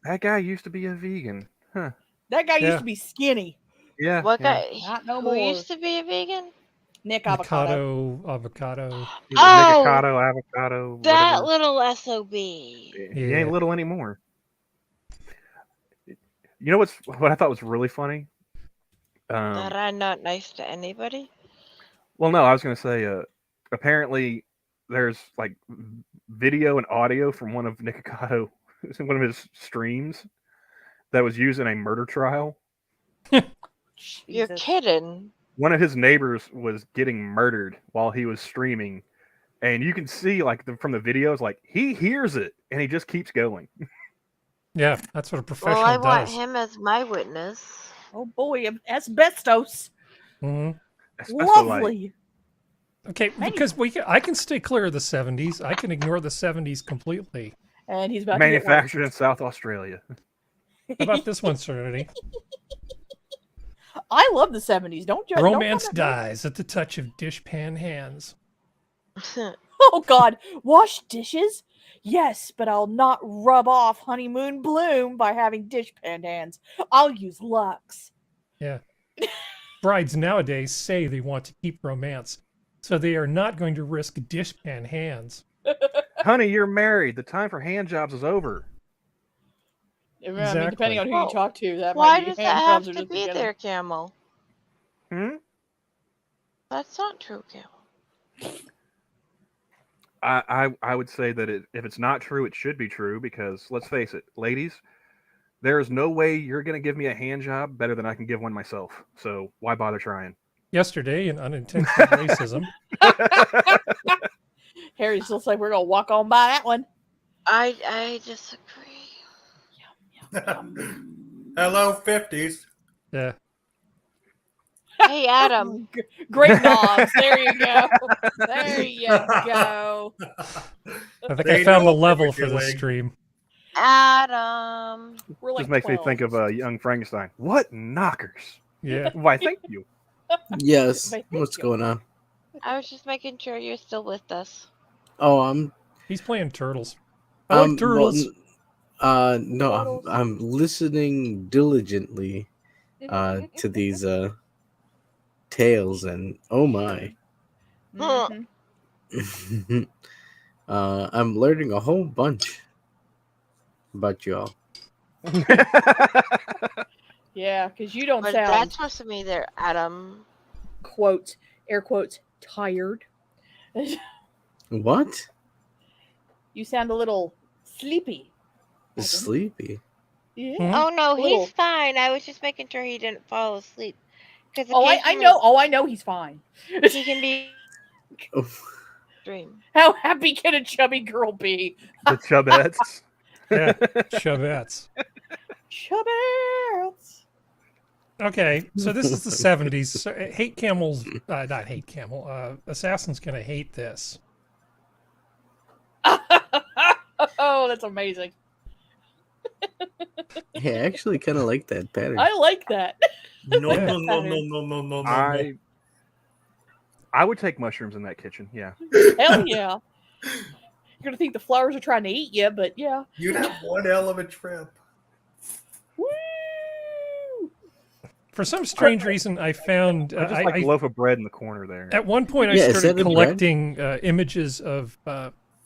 that guy used to be a vegan. Huh. That guy Yeah. used to be skinny. Yeah. What yeah. guy? Not no Who more. used to be a vegan? Nick Avocado. Avocado, avocado. He was Oh! Avocado, avocado. That whatever. little SOB. He Yeah. ain't little anymore. You know what I thought was really funny? That I'm not nice to anybody. Well, no, I was going to say, apparently there's like video and audio from one of Nikocado, one of his streams, that was used in a murder trial. You're Jesus. kidding. One of his neighbors was getting murdered while he was streaming, and you can see like from the videos, like he hears it and he just keeps going. Yeah, that's what a professional Well, I want does. him as my witness. Oh boy, asbestos. hmm Lovely. Okay, because I can stay clear of the 70s. I can ignore the 70s completely. And he's about to Manufactured in South Australia. How about this one, Serenity? I love the 70s. Don't judge. Romance don't dies at the touch of dishpan hands. Oh God, wash dishes? Yes, but I'll not rub off honeymoon bloom by having dishpan hands. I'll use Lux. Yeah. Brides nowadays say they want to keep romance, so they are not going to risk dishpan hands. Honey, you're married. The time for hand jobs is over. I mean, Exactly. depending on who Well, you talk to, that Why might be does hand that have jobs or to just be beginning. there, Camel? That's not true, Camel. I would say that if it's not true, it should be true because let's face it, ladies, there is no way you're going to give me a hand job better than I can give one myself. So why bother trying? Yesterday, in unintentional racism, Harry just looks like we're gonna walk on by that one. I disagree. Hello, 50s. yeah, Hey, Adam. Great knobs. There you go. There you go. I think They I found know a what level we're for this doing. stream. Adam. We're like Just makes me 12. think of Young Frankenstein. What knockers? Yeah, Why, thank you. Yes. Thank What's you. going on? I was just making sure you're still with us. Oh, I'm he's playing turtles. I like turtles. No, Turtles. I'm listening diligently to these tales, and oh my, Mhm. I'm learning a whole bunch about y'all. Yeah, because you don't But sound that's supposed to be there, Adam. quote air quotes tired. What? You sound a little sleepy. Adam. Sleepy? Yeah. Mhm. Oh no, Little. he's fine. I was just making sure he didn't fall asleep. Because Oh, I know. Oh, I know he's fine. he can be Oh, dream. How happy can a chubby girl be? The Chubettes. Yeah, Chevettes. Chubby. Okay, so this is the 70s. So, hate camels, not hate camel. Assassin's gonna hate this. Oh, that's amazing. hey, I actually kind of like that pattern. I like that. No, Yeah. no, no, no, no, no, no, no. I would take mushrooms in that kitchen. Yeah. Hell yeah. You're gonna think the flowers are trying to eat you, but yeah. You'd have one hell of a trip. Woo! For some strange reason, I found I just like a loaf of bread in the corner there. at one point I Yeah, is started that the bread? collecting images of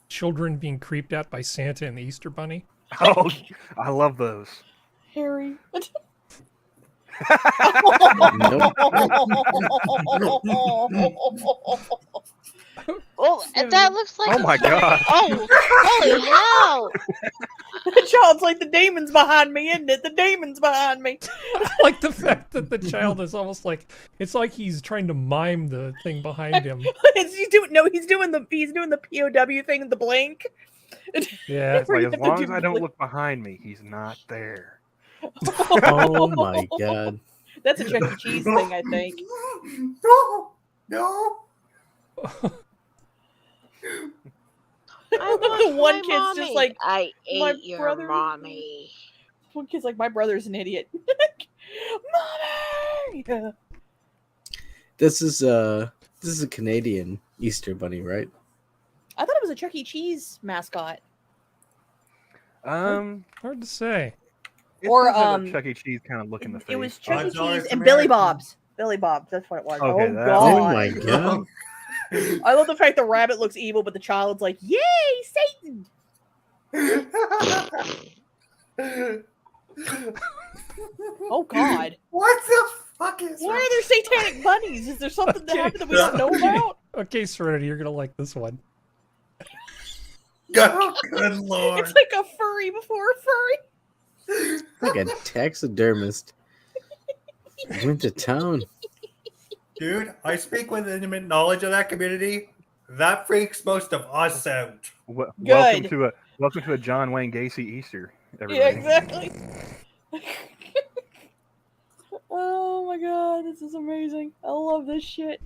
children being creeped out by Santa and the Easter Bunny. Oh, I love those. Harry. Oh, that looks like. Oh my god. Oh, holy hell! The child's like, the demon's behind me, isn't it? The demon's behind me. I like the fact that the child is almost like it's like he's trying to mime the thing behind him. He's doing the POW thing, the blink. Yeah, It's like, You as have to long do as I don't blink. look behind me, he's not there. Oh my god. That's a Chuck E. Cheese thing, I think. No, no. I want The one my kid's just mommy. like, I "My ate your brother." mommy. One kid's like, my brother's an idiot. Mommy! This is a Canadian Easter bunny, right? I thought it was a Chuck E. Cheese mascot. hard to say. It Or, does have um, a Chuck E. Cheese kind of look in the face. It was Chuck E. $5 Cheese and Billy American. Bob's. Billy Bob's, that's what it was. Okay, oh, that- God. Oh my god. I love the fact the rabbit looks evil, but the child's like, yay, Satan! Oh, God. What the fuck is Why are there satanic bunnies? Is there something that Okay. happened that we don't know about? Okay, Serenity, you're gonna like this one. Oh, good lord. It's like a furry before a furry. Like a taxidermist. Went to town. Dude, I speak with intimate knowledge of that community. That freaks most of us out. Welcome Good. to a John Wayne Gacy Easter, Yeah, everybody. exactly. Oh my god, this is amazing. I love this shit.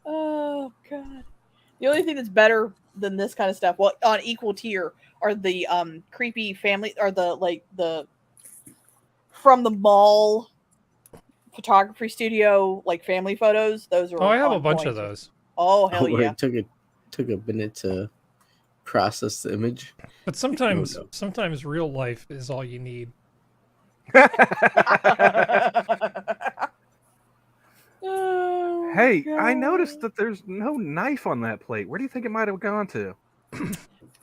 Oh god. The only thing that's better than this kind of stuff, well, on equal tier, are the creepy family, or the from the mall photography studio, like family photos. Those are Oh, I have a on bunch point. of those. Oh hell Where yeah. it took a minute to process the image. But sometimes no. sometimes real life is all you need. Oh, Hey, I God. noticed that there's no knife on that plate. Where do you think it might have gone to?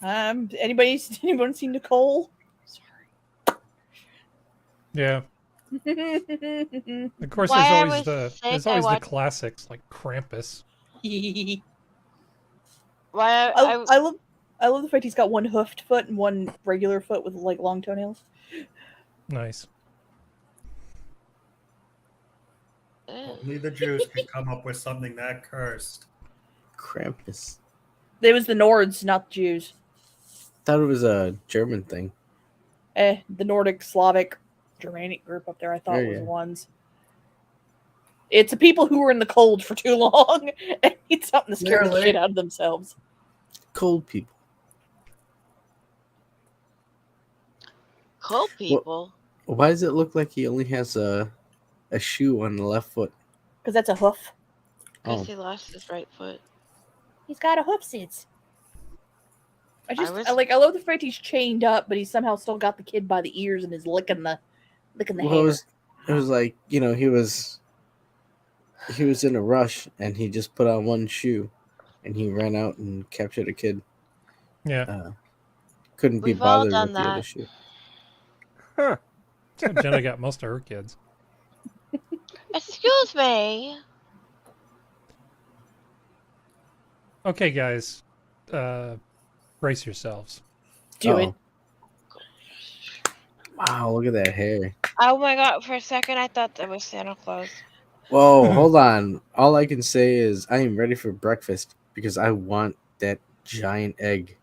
Anyone seen Nicole? Yeah. Sorry. Of course, While I there's was sick, always I the watched. classics like Krampus. While I love the fact he's got one hoofed foot and one regular foot with like long toenails. Nice. Only the Jews can come up with something that cursed. Krampus. It was the Nords, not the Jews. Thought it was a German thing. The Nordic, Slavic, Germanic group up there, I thought Yeah, was yeah. the ones. It's the people who were in the cold for too long and need something to scare the Literally. shit out of themselves. Cold people. cold people. Why does it look like he only has a shoe on the left foot? Because that's a hoof. Because Oh. he lost his right foot. He's got a hoofsies. I was- love the fact he's chained up, but he's somehow still got the kid by the ears and is licking the Well, hair. it was like, you know, he was in a rush and he just put on one shoe and he ran out and captured a kid. Yeah. Couldn't be We've all bothered done with the other that. shoe. Huh. That's how Jenna got most of her kids. Excuse me. Okay, guys. Brace yourselves. Do it. Wow, look at that hair. Oh my god, for a second I thought that was Santa Claus. Whoa, hold on. All I can say is I am ready for breakfast because I want that giant egg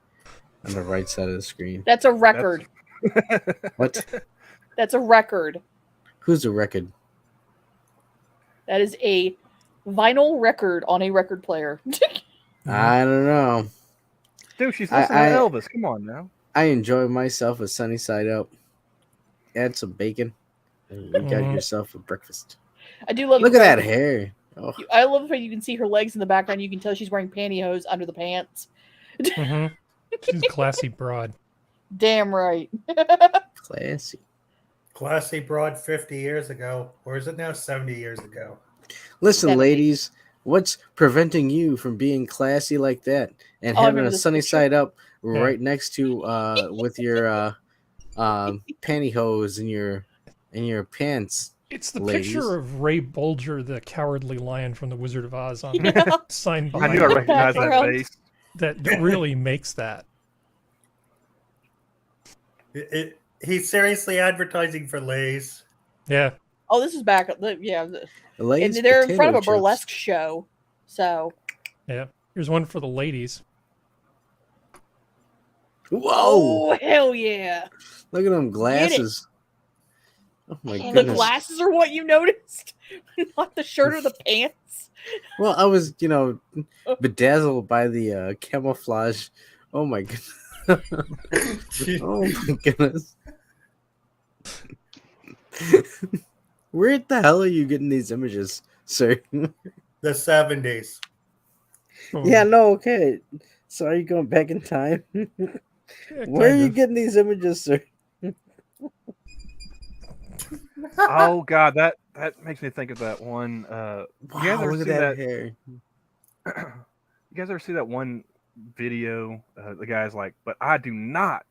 on the right side of the screen. That's a record. What? That's a record. Who's the record? That is a vinyl record on a record player. I don't know. Dude, she's listening to Elvis. Come on now. I enjoy myself a sunny side up. Add some bacon. And you got yourself a breakfast. I do love. Look at that hair. Oh. I love the fact you can see her legs in the background. You can tell she's wearing pantyhose under the pants. She's a classy broad. Damn right. Classy. Classy broad 50 years ago. Or is it now 70 years ago? Listen, 70. ladies, what's preventing you from being classy like that and Oh, I having remember a this sunny picture. side up right next to with your pantyhose in your pants? It's the ladies. picture of Ray Bolger, the cowardly lion from The Wizard of Oz, on Yeah. signed I behind knew I it. recognized that Background. face. That really makes that. He's seriously advertising for Lay's. Yeah. Oh, this is back. Yeah, Lay's and they're in front of a potato chips. burlesque show. So, Yeah. Here's one for the ladies. Whoa! oh hell yeah! Look at them glasses. Oh my The The goodness. glasses are what you noticed, not the shirt or the pants. Well, I was, bedazzled by the camouflage. Oh my goodness. Oh my goodness. Where the hell are you getting these images, sir? The 70s. Yeah, no, okay. So are you going back in time? Yeah, Where are kind you of. getting these images, sir? Oh God, that makes me think of that one. Wow, you guys ever look at see that hair. You guys ever see that one video? The guy's like, "But I do not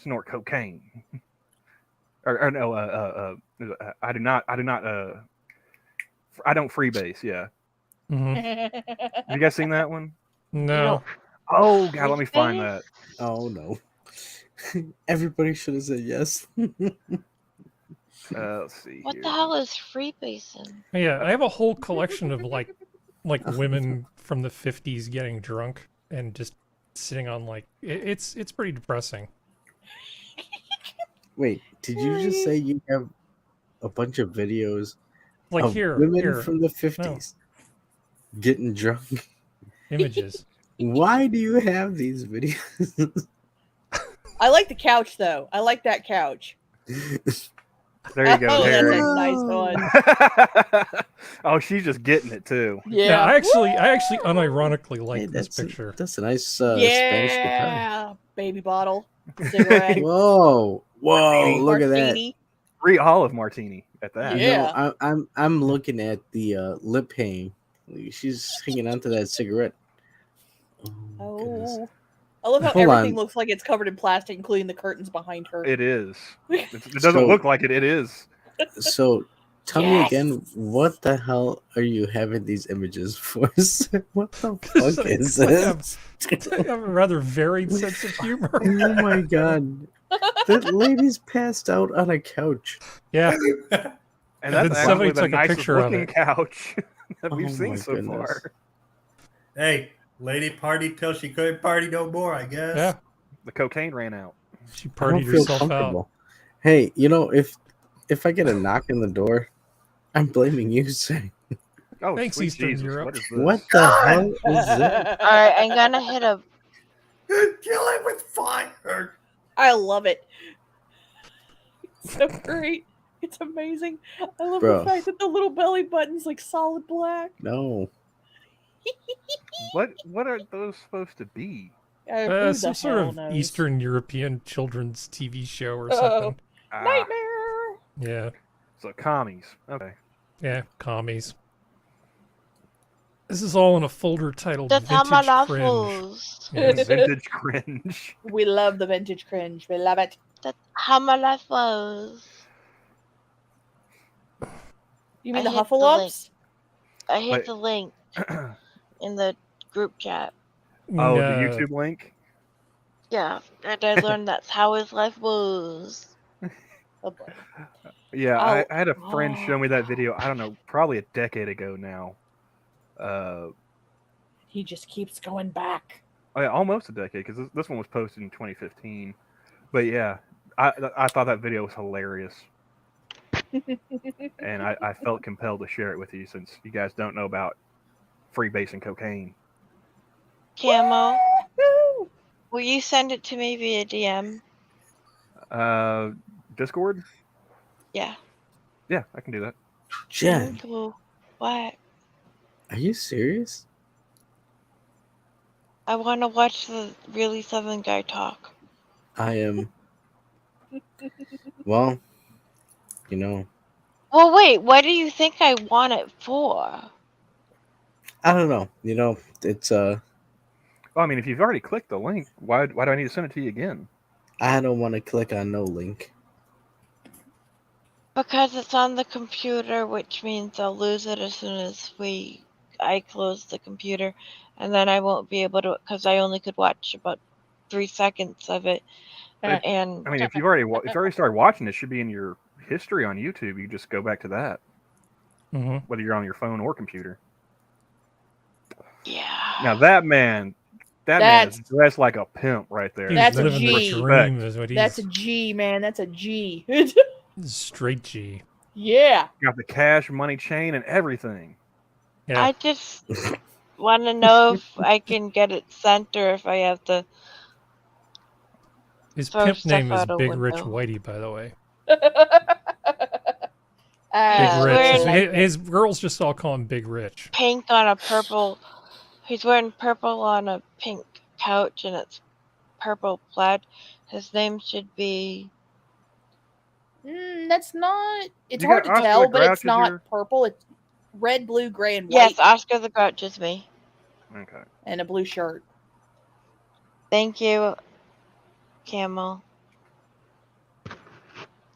snort cocaine," or no, I do not. I don't freebase. Yeah, have you guys seen that one? No. Oh God, let me find that. Oh no. Everybody should have said yes. Let's see What here. the hell is freebasing? Yeah, I have a whole collection of like women from the 50s getting drunk and just sitting on it's pretty depressing. Wait, did you just say you have a bunch of videos Like of here, women from the 50s getting drunk? images. Why do you have these videos? I like the couch though. I like that couch. There you go, Oh, Harry. that's a nice one. Oh, she's just getting it too. Yeah, I actually unironically like Hey, this that's picture. that's a nice Spanish guitar. Yeah, baby bottle, cigarette, Whoa, Martini. look at that. martini. Free olive martini at that. Yeah. You know, I'm looking at the lip hang. She's hanging onto that cigarette. Oh, goodness. Oh, I love how Hold everything on. looks like it's covered in plastic, including the curtains behind her. It is. It doesn't So- look like it. It is. So tell me Yes. again, what the hell are you having these images for? What the fuck is I this? have a rather varied sense of humor. Oh my god. That lady's passed out on a couch. Yeah, And then that's somebody actually the took a nicest picture of looking it. couch that Oh we've my seen so goodness. far. Hey, lady partied till she couldn't party no more, I guess. yeah. The cocaine ran out. She I don't partied feel herself out. comfortable. Hey, you know, if I get a knock in the door, I'm blaming you, Sam. Oh, Thanks, sweet Eastern Jesus. Europe. What is this? What the hell is that? All right, I'm gonna hit a. Kill it with fire. I love it. It's so great. It's amazing. I love Bro. the fact that the little belly button's like solid black. No. What are those supposed to be? Who the Some sort hell of knows? Eastern European children's TV show or Uh-oh. something. Ah, Nightmare. Yeah, so commies. Okay. yeah, commies. This is all in a folder titled That's how Vintage my Cringe. levels. Yes. Vintage cringe. We love the vintage cringe. We love it. That's how my life was. You mean I the hit the Hufflepuffs? I hit Wait. the link in the group chat. Oh, the No. YouTube link? Yeah, and I learned that's how his life was. Oh, boy. Yeah, Oh. I had a friend show me that video, I don't know, probably a decade ago now. He just keeps going back. Oh, yeah, almost a decade, because this one was posted in 2015. But yeah, I thought that video was hilarious. And I felt compelled to share it with you since you guys don't know about freebasing cocaine. Camo, Woo! will you send it to me via DM? Discord? Yeah. Yeah, I can do that. Jen, Cool. What? are you serious? I want to watch the really Southern guy talk. I am. Well, you know, Well, wait. What do you think I want it for? I don't know. You know, it's Well, I mean, if you've already clicked the link, why do I need to send it to you again? I don't want to click on no link. Because it's on the computer, which means I'll lose it as soon as I close the computer, and then I won't be able to, because I only could watch about 3 seconds of it. But, And I mean, if you've already started watching, it should be in your history on YouTube. You just go back to that, Mm-hmm. whether you're on your phone or computer. yeah, Now that man is dressed like a pimp right there. He's That's a living the G. dream, is what he's. That's a G, man. That's a G. Straight G. Yeah. Got the cash money chain and everything. Yeah. I just want to know if I can get it sent or if I have to. His throw pimp stuff name is out a Big Rich window. Whitey, by the way. Uh, Big He's Rich. wearing His girls just all call him Big Rich. pink on a purple. He's wearing purple on a pink couch, and it's purple plaid. His name should be. That's not. It's You hard got to Oscar tell, the but Grouch it's as not your- purple. It's red, blue, gray, and white, Yes, Oscar the Grouch is me. Okay. and a blue shirt. Thank you, Camel.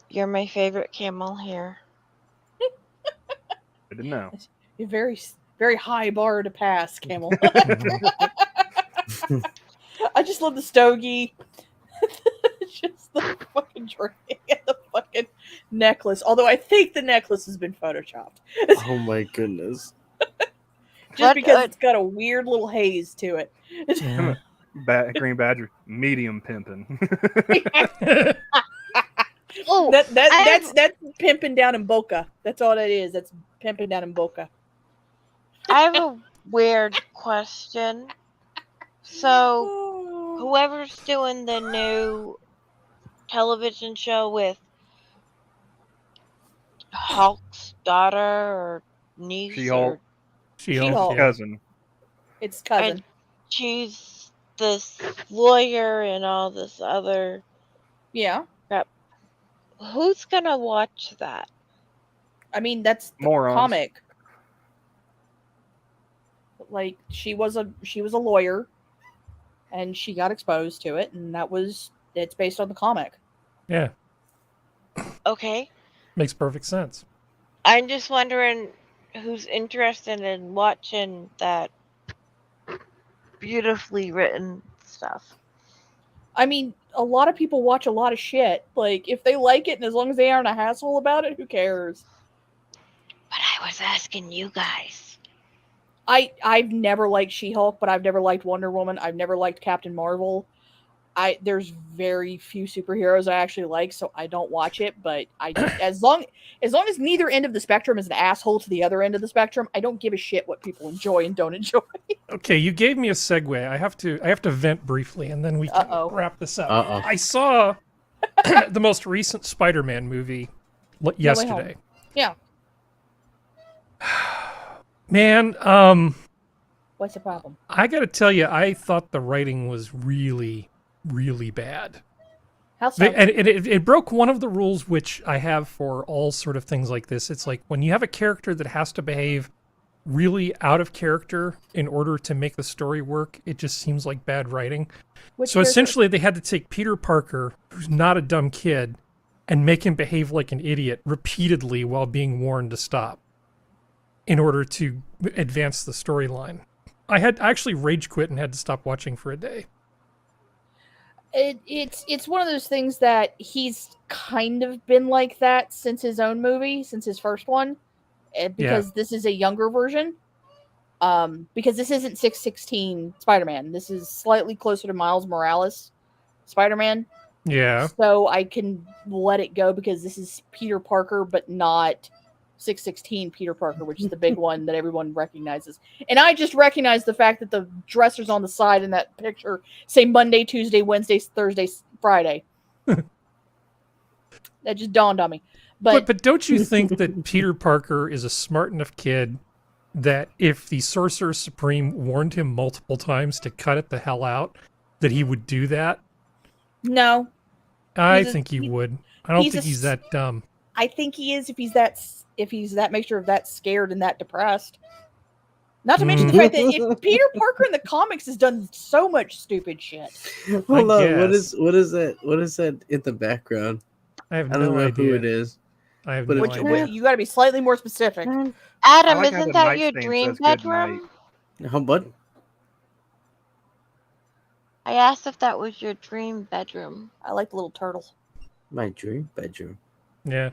You're my favorite camel here. I didn't know. A very, very high bar to pass, Camel. I just love the stogie. Just the fucking drink and the fucking necklace. Although I think the necklace has been photoshopped. Oh my goodness. Just What, because it's got a weird little haze to it. Yeah. Green Badger, medium pimping. Oh, That's pimping down in Boca. That's all that is. That's pimping down in Boca. I have a weird question. So, whoever's doing the new television show with Hulk's daughter or niece, She-Hulk. or She-Hulk. Yeah. Cousin. It's cousin. and she's this lawyer and all this other. Yeah. Who's gonna watch that? I mean, that's the Morons. comic. Like she was a lawyer, and she got exposed to it, and it's based on the comic. Yeah. Okay, Makes perfect sense. I'm just wondering who's interested in watching that beautifully written stuff. I mean, a lot of people watch a lot of shit. Like, if they like it, and as long as they aren't a hassle about it, who cares? But I was asking you guys. I've never liked She-Hulk, but I've never liked Wonder Woman. I've never liked Captain Marvel. There's very few superheroes I actually like, so I don't watch it. But as long as neither end of the spectrum is an asshole to the other end of the spectrum, I don't give a shit what people enjoy and don't enjoy. Okay, you gave me a segue. I have to vent briefly, and then we can wrap this up. Uh-oh. I saw the most recent Spider-Man movie yesterday. Yeah. Man, What's the problem? I gotta tell you, I thought the writing was really, really bad. How so? And it broke one of the rules which I have for all sort of things like this. It's like when you have a character that has to behave really out of character in order to make the story work, it just seems like bad writing. So essentially they had to take Peter Parker, who's not a dumb kid, and make him behave like an idiot repeatedly while being warned to stop in order to advance the storyline. I actually rage quit and had to stop watching for a day. It's one of those things that he's kind of been like that since his own movie, since his first one, because this is a younger version. Because this isn't 616 Spider-Man. This is slightly closer to Miles Morales Spider-Man. Yeah. So I can let it go because this is Peter Parker, but not 616 Peter Parker, which is the big one that everyone recognizes. And I just recognize the fact that the dressers on the side in that picture say Monday, Tuesday, Wednesday, Thursday, Friday. That just dawned on me. But don't you think that Peter Parker is a smart enough kid that if the Sorcerer Supreme warned him multiple times to cut it the hell out, that he would do that? No. I think he would. I don't think he's that dumb. I think he is if he's that mixture of that scared and that depressed. Not to mention the fact that if Peter Parker in the comics has done so much stupid shit. Hold on, what is that? What is that in the background? I have I don't no know idea. who it is. I have But no it's idea. You got to be slightly more specific. Adam, like how isn't the that your nightstand dream says good bedroom? How about? I asked if that was your dream bedroom. I like the little turtle. My dream bedroom. Yeah.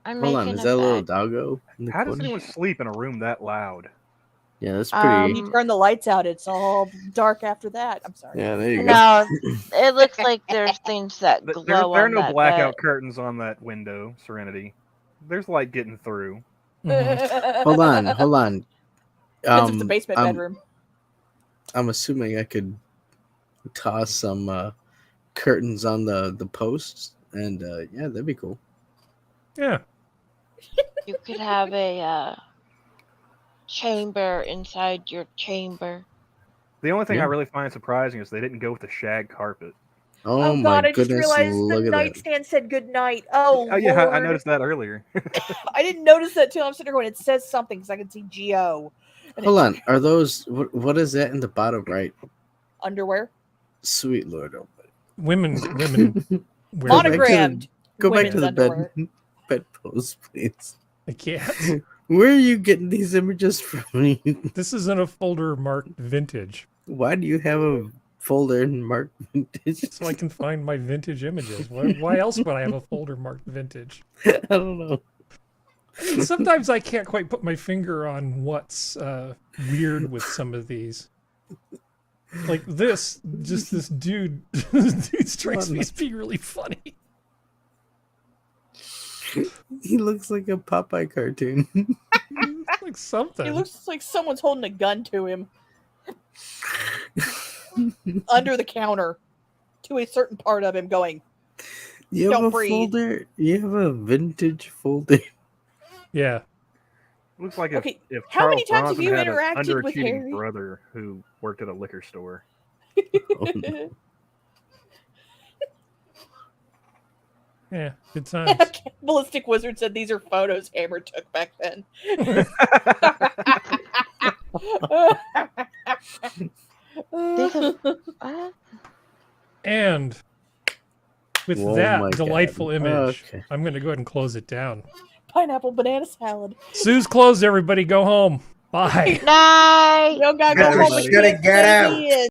I'm Hold on, making is a that a little bed. doggo? In the How does corner? anyone sleep in a room that loud? Yeah, that's pretty. You turn the lights out, it's all dark after that. I'm sorry. Yeah, there you go. No, it looks like there's things that There glow are on no that blackout bed. curtains on that window, Serenity. There's light getting through. Mhm. Hold on. Depends if it's a basement bedroom. I'm assuming I could toss some curtains on the posts, and yeah, that'd be cool. Yeah. You could have a chamber inside your chamber. The only thing Yeah. I really find surprising is they didn't go with the shag carpet. Oh, my God, I just goodness! realized Look the at that. nightstand said good night. Oh, yeah, I Lord. noticed that earlier. I didn't notice that till I'm sitting here going, it says something because I can see G-O. And Hold it's on, are those what is that in the bottom right? underwear. Sweet Lord, oh, Women wear Monogrammed. go back to women's the underwear. bed post, please. I can't. Where are you getting these images from? This is in a folder marked vintage. Why do you have a folder and mark vintage. So I can find my vintage images. Why else would I have a folder marked vintage? I don't know. I mean, sometimes I can't quite put my finger on what's weird with some of these. Like this dude, this dude strikes me as being really funny. He looks like a Popeye cartoon. It's like something. He looks like someone's holding a gun to him under the counter to a certain part of him going, You have Don't a breathe. folder. You have a vintage folder. Yeah. Looks like Okay, if how Charles many times have Bronson you had an interacted with underachieving Harry? brother who worked at a liquor store. Oh, no. Yeah. Good times. Ballistic Wizard said these are photos Hammer took back then. These are, what? And with Oh that my God. delightful image, Okay. I'm going to go ahead and close it down. Pineapple banana salad. Sue's closed, everybody. Go home. Bye. Night. You gotta Get go your home and shit kiss and get out. baby and